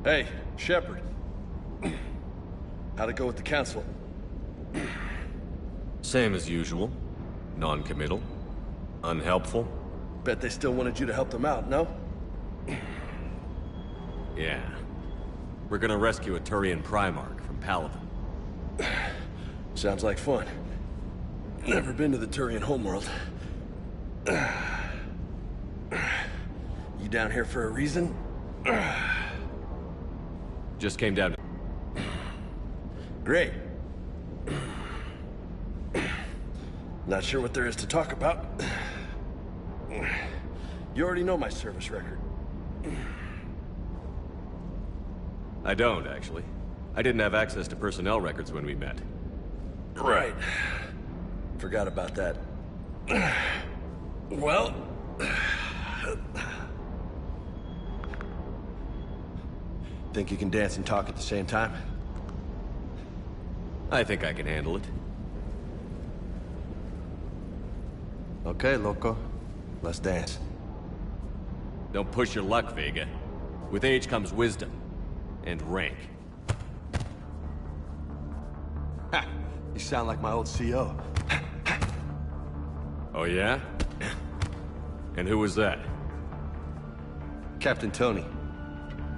Speaker 23: Hey, Shepard. How'd it go with the council?
Speaker 6: Same as usual. Non-committal. Unhelpful.
Speaker 23: Bet they still wanted you to help them out, no?
Speaker 6: Yeah. We're gonna rescue a Turian Primarch from Palaven.
Speaker 23: Sounds like fun. Never been to the Turian homeworld. You down here for a reason?
Speaker 6: Just came down to...
Speaker 23: Great. Not sure what there is to talk about. You already know my service record.
Speaker 6: I don't, actually. I didn't have access to personnel records when we met.
Speaker 23: Right. Forgot about that. Well... Think you can dance and talk at the same time?
Speaker 6: I think I can handle it.
Speaker 23: Okay, loco. Let's dance.
Speaker 6: Don't push your luck, Vega. With age comes wisdom. And rank.
Speaker 23: Ha! You sound like my old CO.
Speaker 6: Oh yeah? And who was that?
Speaker 23: Captain Tony.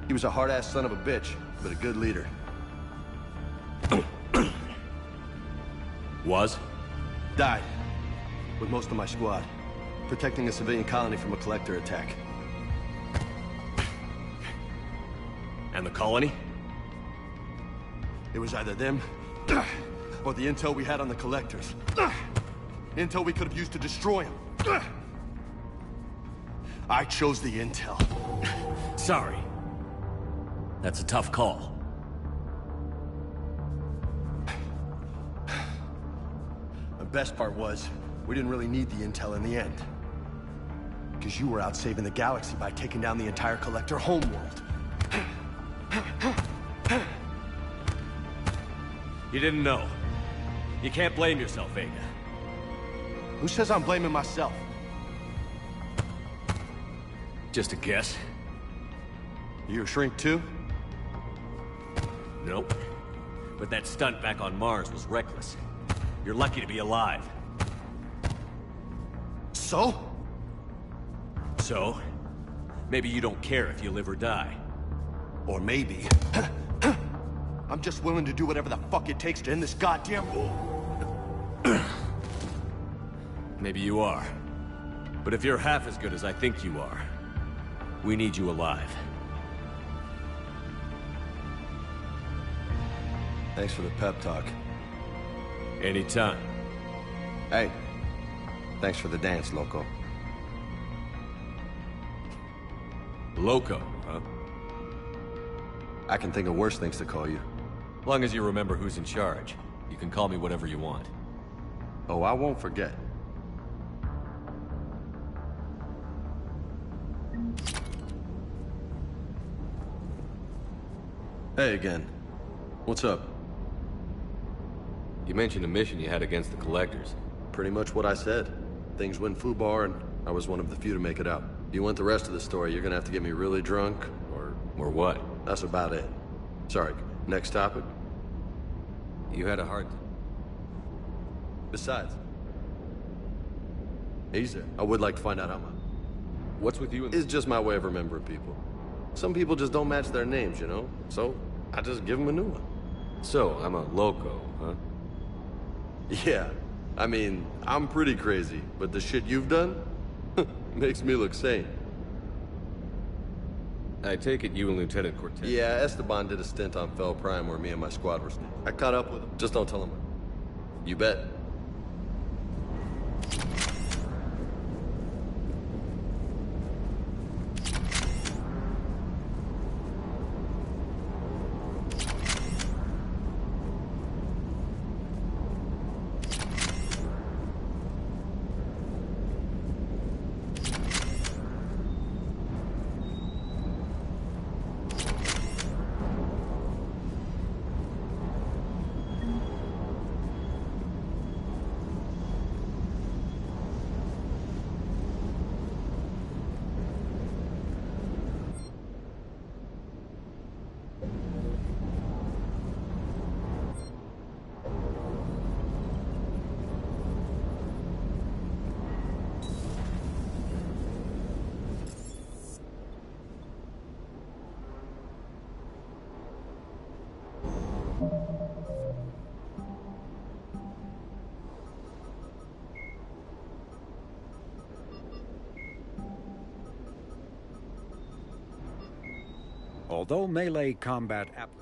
Speaker 23: He was a hard-ass son of a bitch, but a good leader.
Speaker 6: Was?
Speaker 23: Died. With most of my squad. Protecting a civilian colony from a collector attack.
Speaker 6: And the colony?
Speaker 23: It was either them, or the intel we had on the collectors. Intel we could have used to destroy them. I chose the intel.
Speaker 6: Sorry. That's a tough call.
Speaker 23: The best part was, we didn't really need the intel in the end. Because you were out saving the galaxy by taking down the entire Collector homeworld.
Speaker 6: You didn't know. You can't blame yourself, Vega.
Speaker 23: Who says I'm blaming myself?
Speaker 6: Just a guess.
Speaker 23: You a shrink too?
Speaker 6: Nope. But that stunt back on Mars was reckless. You're lucky to be alive.
Speaker 23: So?
Speaker 6: So? Maybe you don't care if you live or die.
Speaker 23: Or maybe... I'm just willing to do whatever the fuck it takes to end this goddamn war.
Speaker 6: Maybe you are. But if you're half as good as I think you are, we need you alive.
Speaker 23: Thanks for the pep talk.
Speaker 6: Anytime.
Speaker 23: Hey, thanks for the dance, Loco.
Speaker 6: Loco, huh?
Speaker 23: I can think of worse things to call you.
Speaker 6: Long as you remember who's in charge, you can call me whatever you want.
Speaker 23: Oh, I won't forget. Hey again. What's up?
Speaker 6: You mentioned a mission you had against the Collectors.
Speaker 23: Pretty much what I said. Things went foobar, and I was one of the few to make it out. If you want the rest of the story, you're gonna have to get me really drunk, or...
Speaker 6: Or what?
Speaker 23: That's about it. Sorry, next topic?
Speaker 6: You had a hard...
Speaker 23: Besides... Easy. I would like to find out how much.
Speaker 6: What's with you and...
Speaker 23: It's just my way of remembering people. Some people just don't match their names, you know? So, I just give them a new one.
Speaker 6: So, I'm a loco, huh?
Speaker 23: Yeah. I mean, I'm pretty crazy, but the shit you've done makes me look sane.
Speaker 6: I take it you and Lieutenant Cortez...
Speaker 23: Yeah, Esteban did a stint on Fel Prime where me and my squad were staying. I caught up with him. Just don't tell him. You bet.
Speaker 1: although melee combat applications.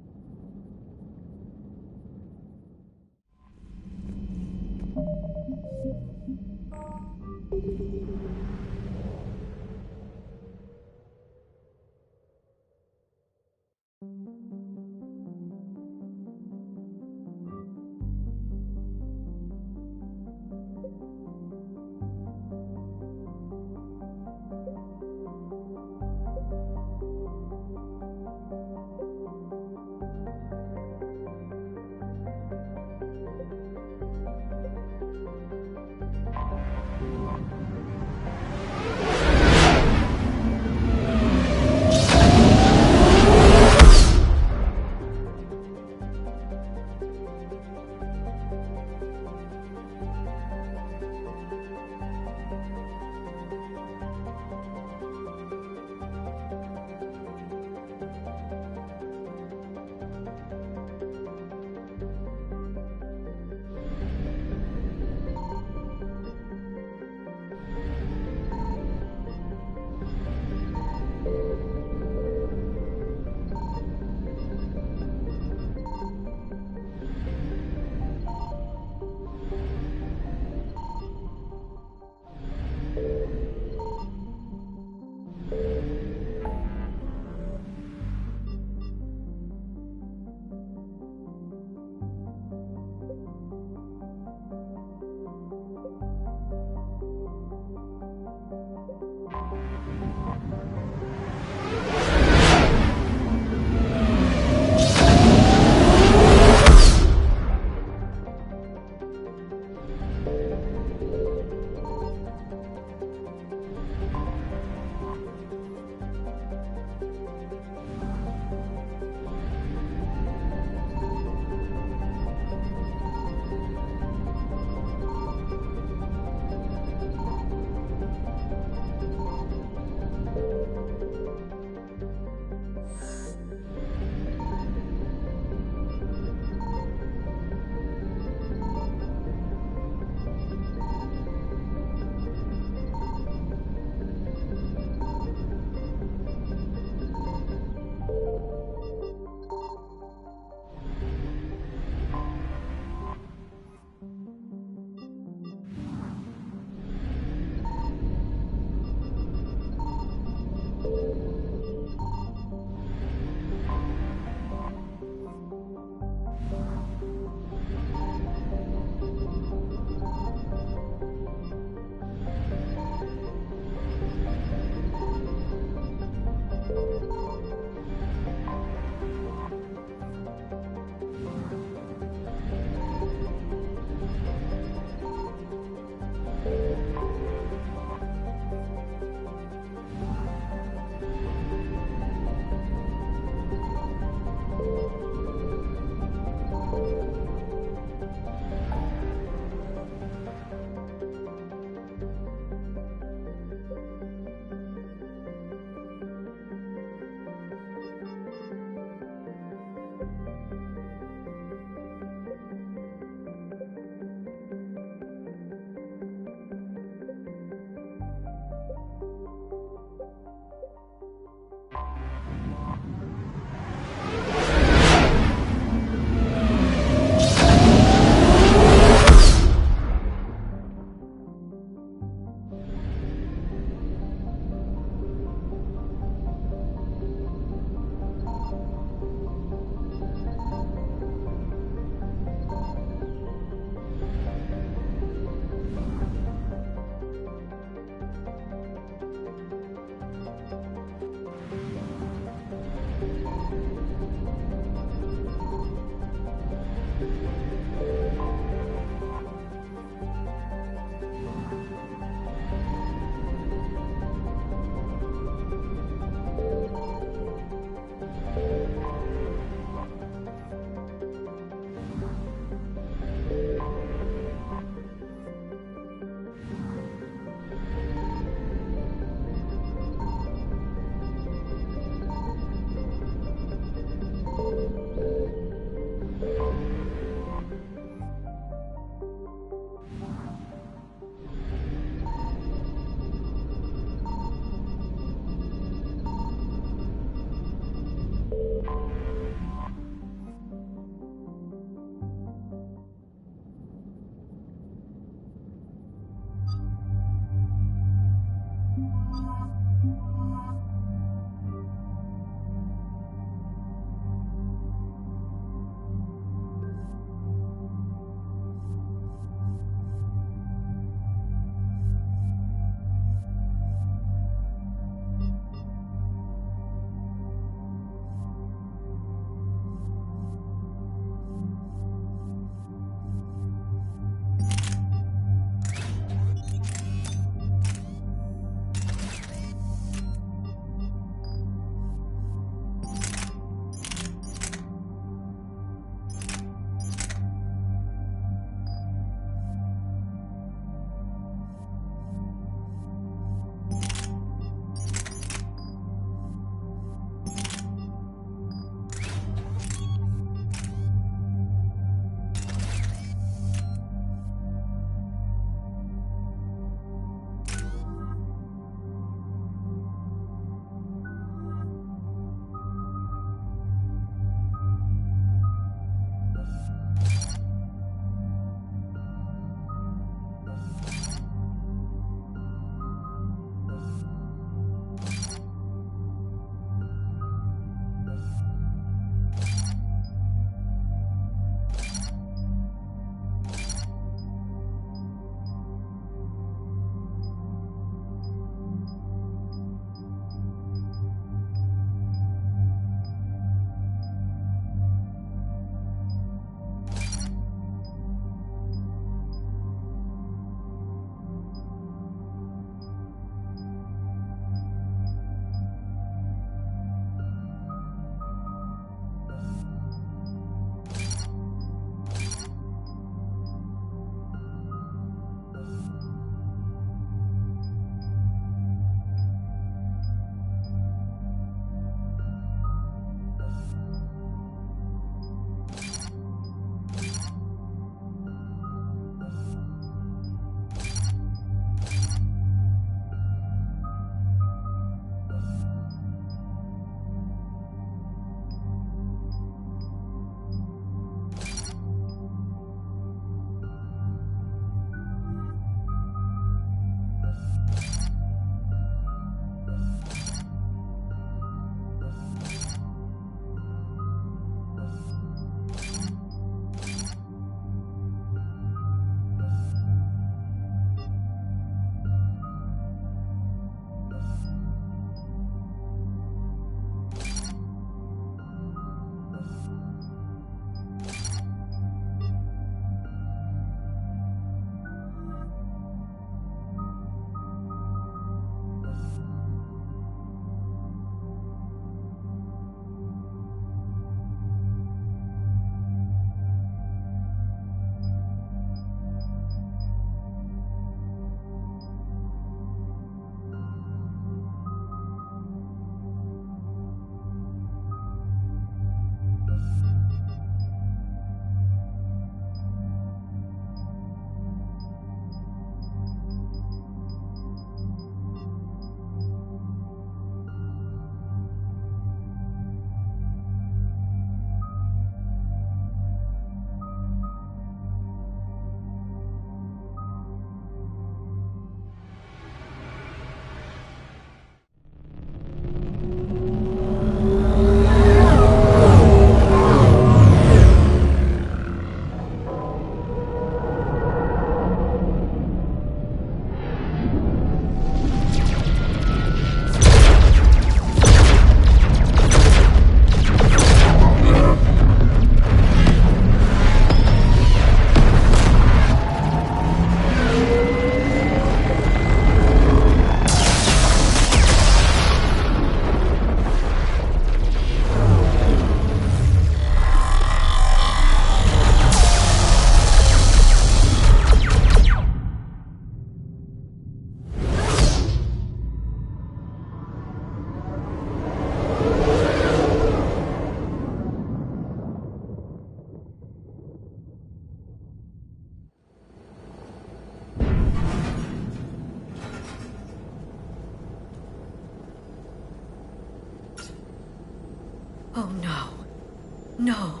Speaker 11: No.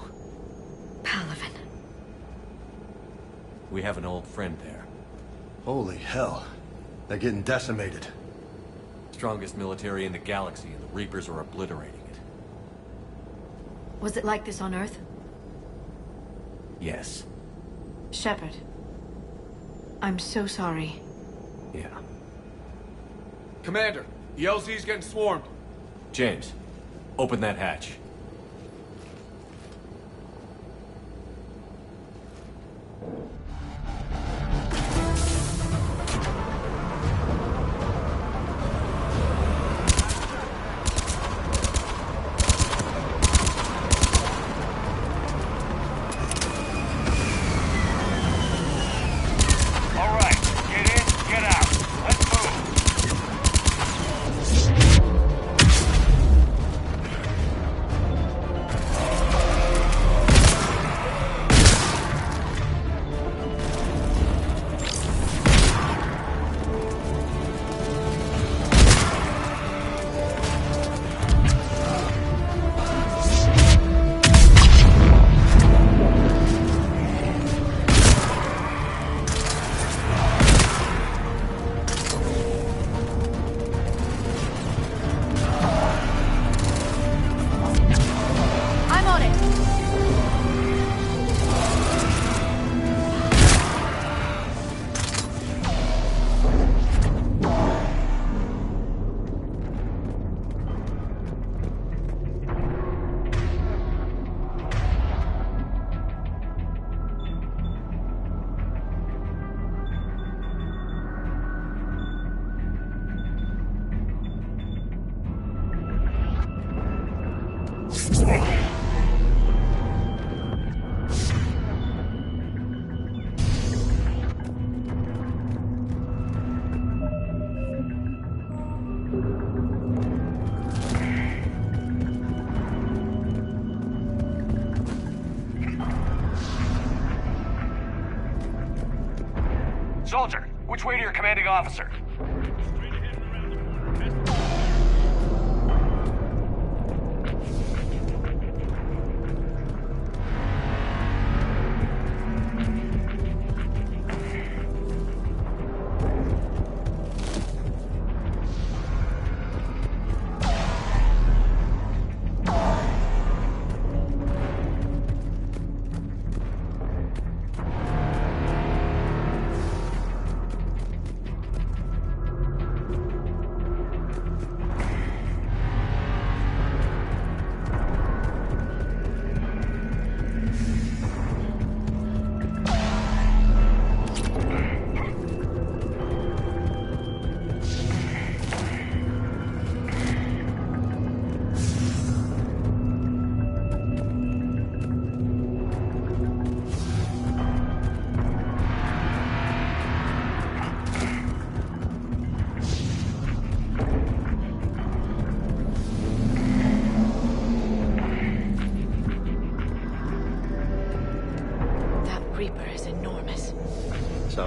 Speaker 11: Palaven.
Speaker 6: We have an old friend there.
Speaker 23: Holy hell. They're getting decimated.
Speaker 6: Strongest military in the galaxy, and the Reapers are obliterating it.
Speaker 11: Was it like this on Earth?
Speaker 6: Yes.
Speaker 11: Shepard. I'm so sorry.
Speaker 6: Yeah.
Speaker 21: Commander, the LZ's getting swarmed.
Speaker 6: James, open that hatch.
Speaker 4: Soldier, which way to your commanding officer?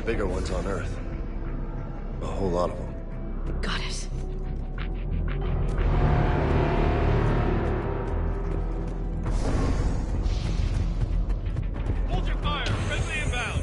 Speaker 23: Bigger ones on Earth. A whole lot of them.
Speaker 11: Got it.
Speaker 4: Hold your fire! Friendly inbound!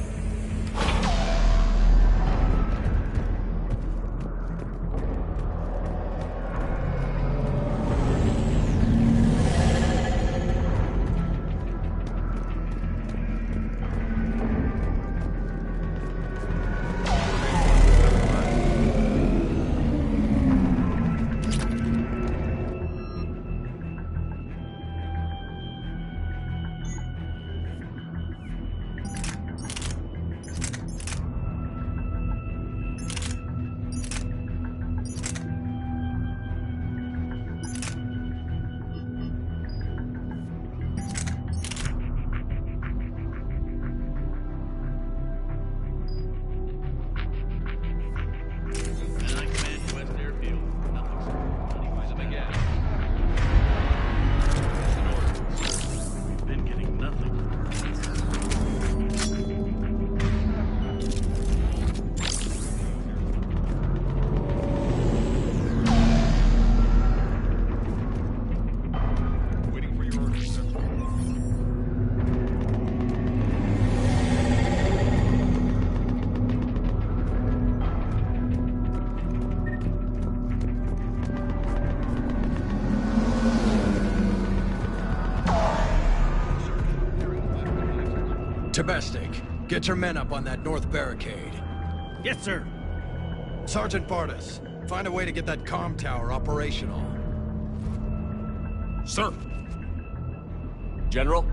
Speaker 7: Nebestik, get your men up on that north barricade.
Speaker 1: Yes, sir.
Speaker 7: Sergeant Bartis, find a way to get that comm tower operational.
Speaker 6: Sir. General?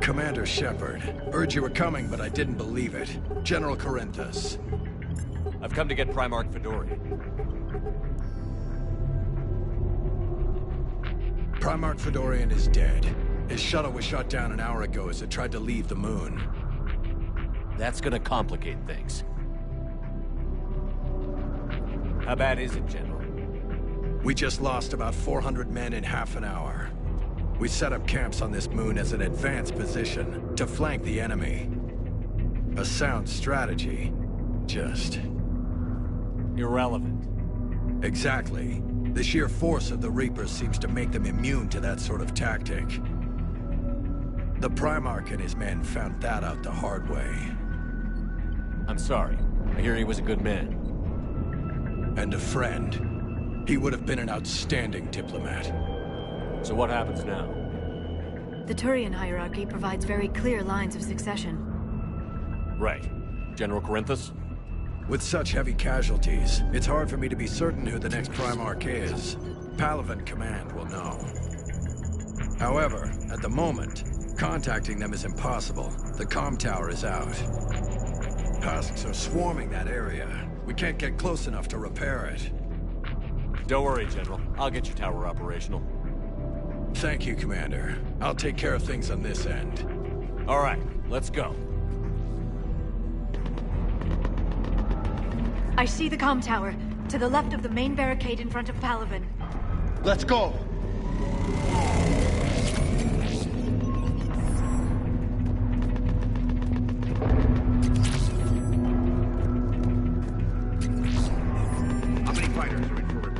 Speaker 7: Commander Shepard. Heard you were coming, but I didn't believe it. General Corinthus.
Speaker 6: I've come to get Primarch Fedorian.
Speaker 7: Primarch Fedorian is dead. His shuttle was shot down an hour ago as it tried to leave the moon.
Speaker 6: That's gonna complicate things. How bad is it, General?
Speaker 7: We just lost about 400 men in half an hour. We set up camps on this moon as an advanced position to flank the enemy. A sound strategy. Just...
Speaker 6: irrelevant.
Speaker 7: Exactly. The sheer force of the Reapers seems to make them immune to that sort of tactic. The Primarch and his men found that out the hard way.
Speaker 6: I'm sorry. I hear he was a good man.
Speaker 7: And a friend. He would have been an outstanding diplomat.
Speaker 6: So what happens now?
Speaker 11: The Turian hierarchy provides very clear lines of succession.
Speaker 6: Right. General Corinthus?
Speaker 7: With such heavy casualties, it's hard for me to be certain who the next Primarch is. Palaven Command will know. However, at the moment, contacting them is impossible. The comm tower is out. Husks are swarming that area. We can't get close enough to repair it.
Speaker 6: Don't worry, General. I'll get your tower operational.
Speaker 7: Thank you, Commander. I'll take care of things on this end.
Speaker 6: All right, let's go.
Speaker 11: I see the comm tower, to the left of the main barricade in front of Palaven.
Speaker 23: Let's go!
Speaker 21: How many fighters are in for it?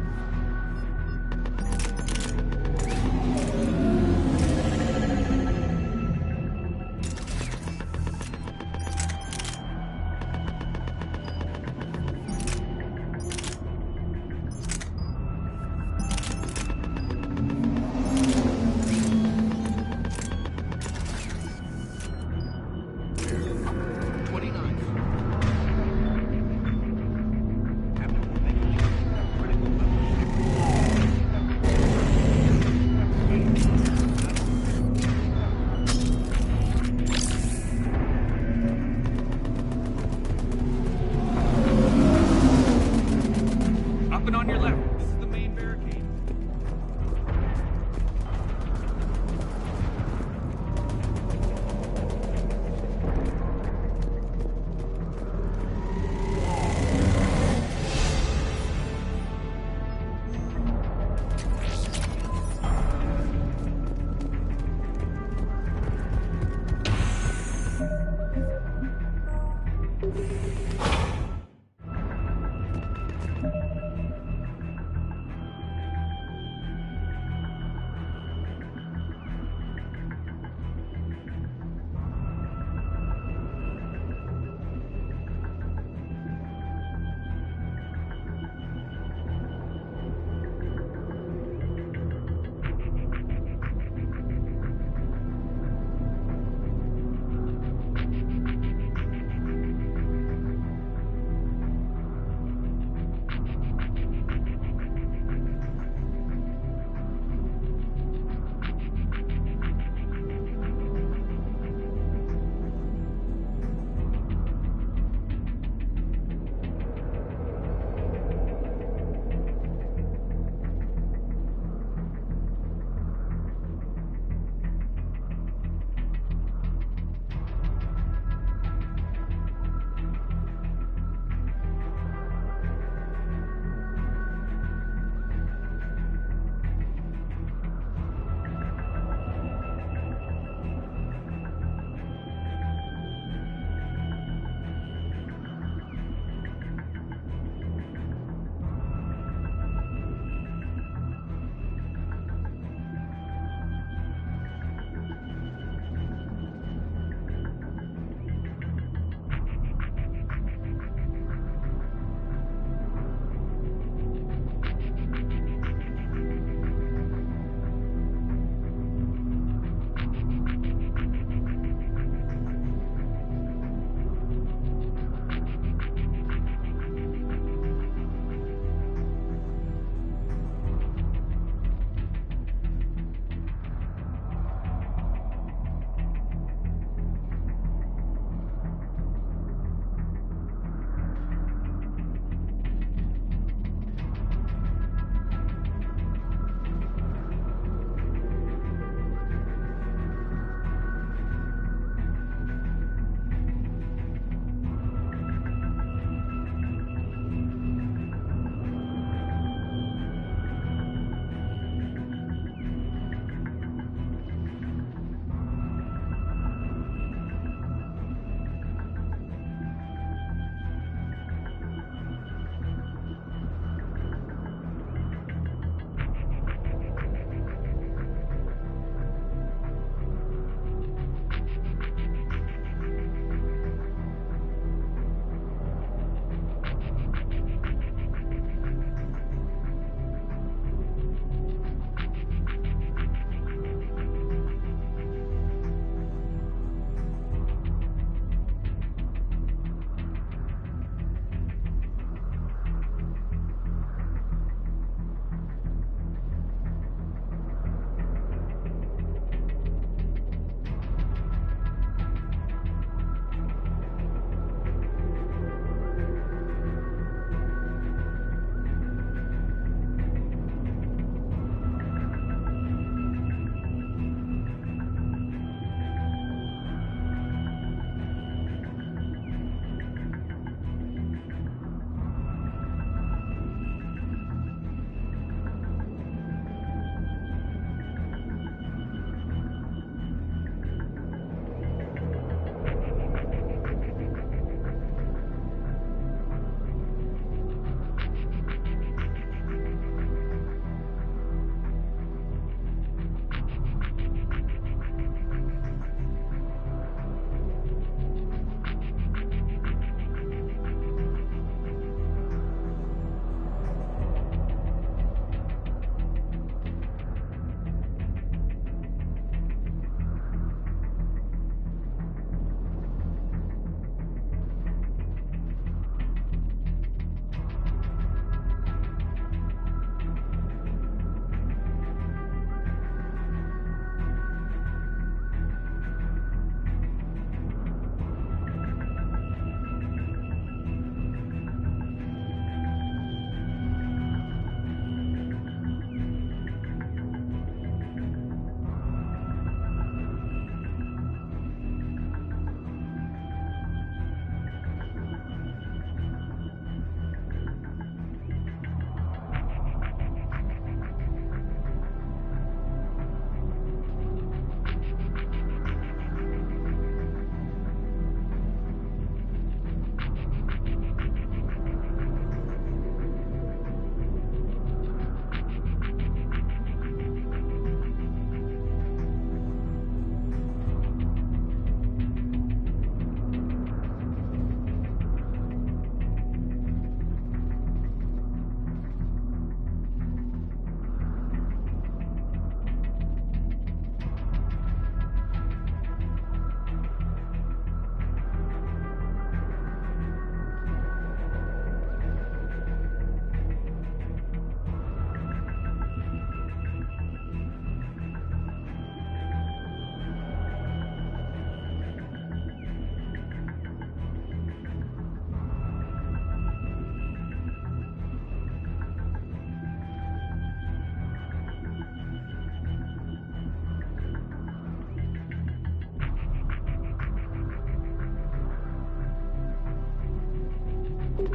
Speaker 4: Hussins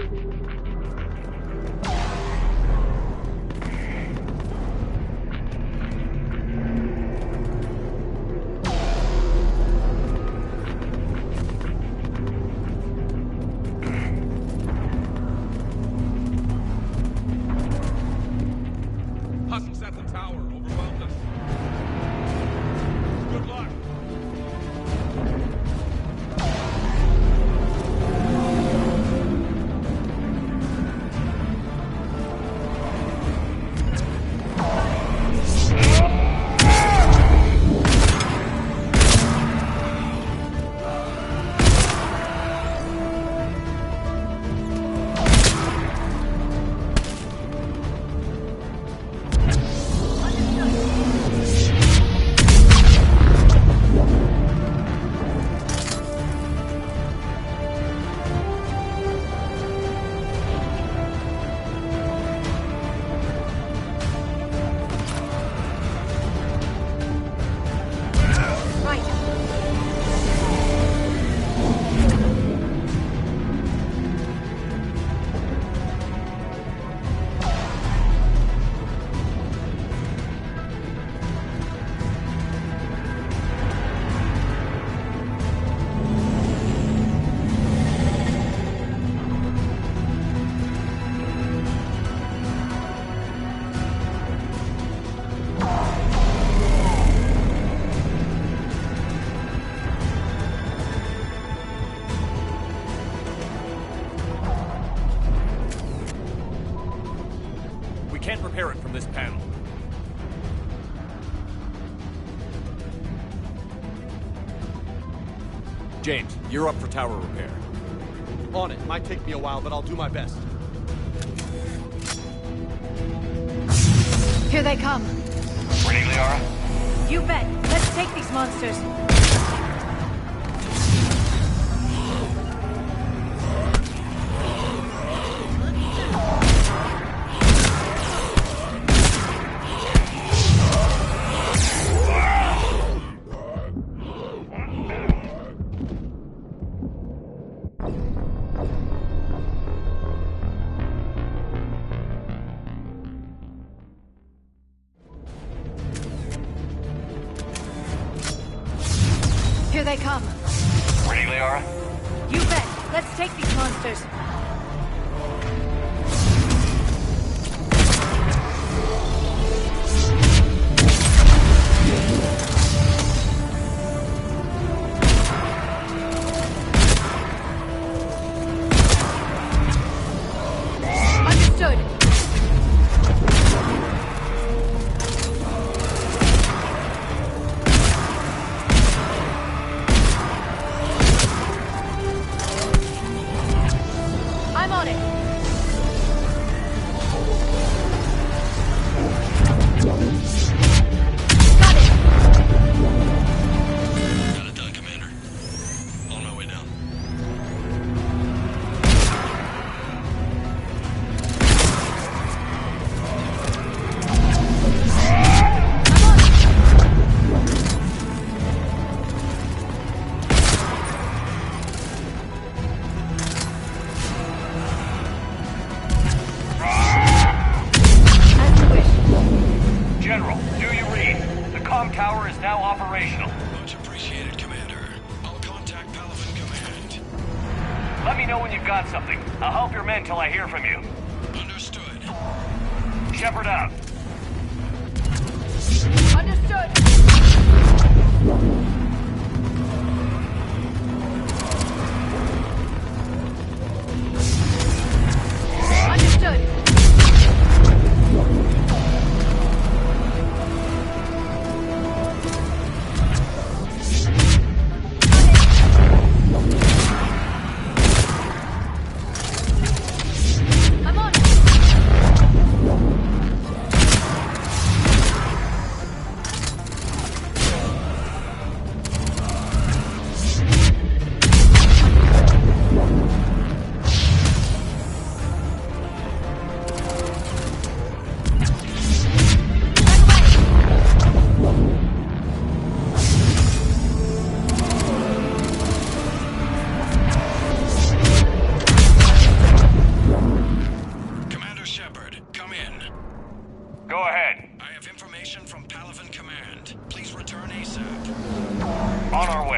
Speaker 4: at the tower overwhelmed us. Good luck. Can't repair it from this panel. James, you're up for tower repair.
Speaker 2: On it. Might take me a while, but I'll do my best.
Speaker 11: Here they come.
Speaker 4: Ready, Liara?
Speaker 11: You bet. Let's take these monsters. Here they come.
Speaker 4: Ready, Liara?
Speaker 11: You bet. Let's take these monsters. Understood. I'm on it. Got it.
Speaker 23: Got it done, Commander. On my way down.
Speaker 4: General, do you read? The comm tower is now operational.
Speaker 23: Much appreciated, Commander. I'll contact Palaven Command.
Speaker 4: Let me know when you've got something. I'll help your men till I hear from you.
Speaker 23: Understood.
Speaker 4: Shepard out.
Speaker 11: Understood. Understood. I'm on it.
Speaker 4: Go ahead.
Speaker 7: I have information from Palaven Command. Please return ASAP.
Speaker 4: On our way.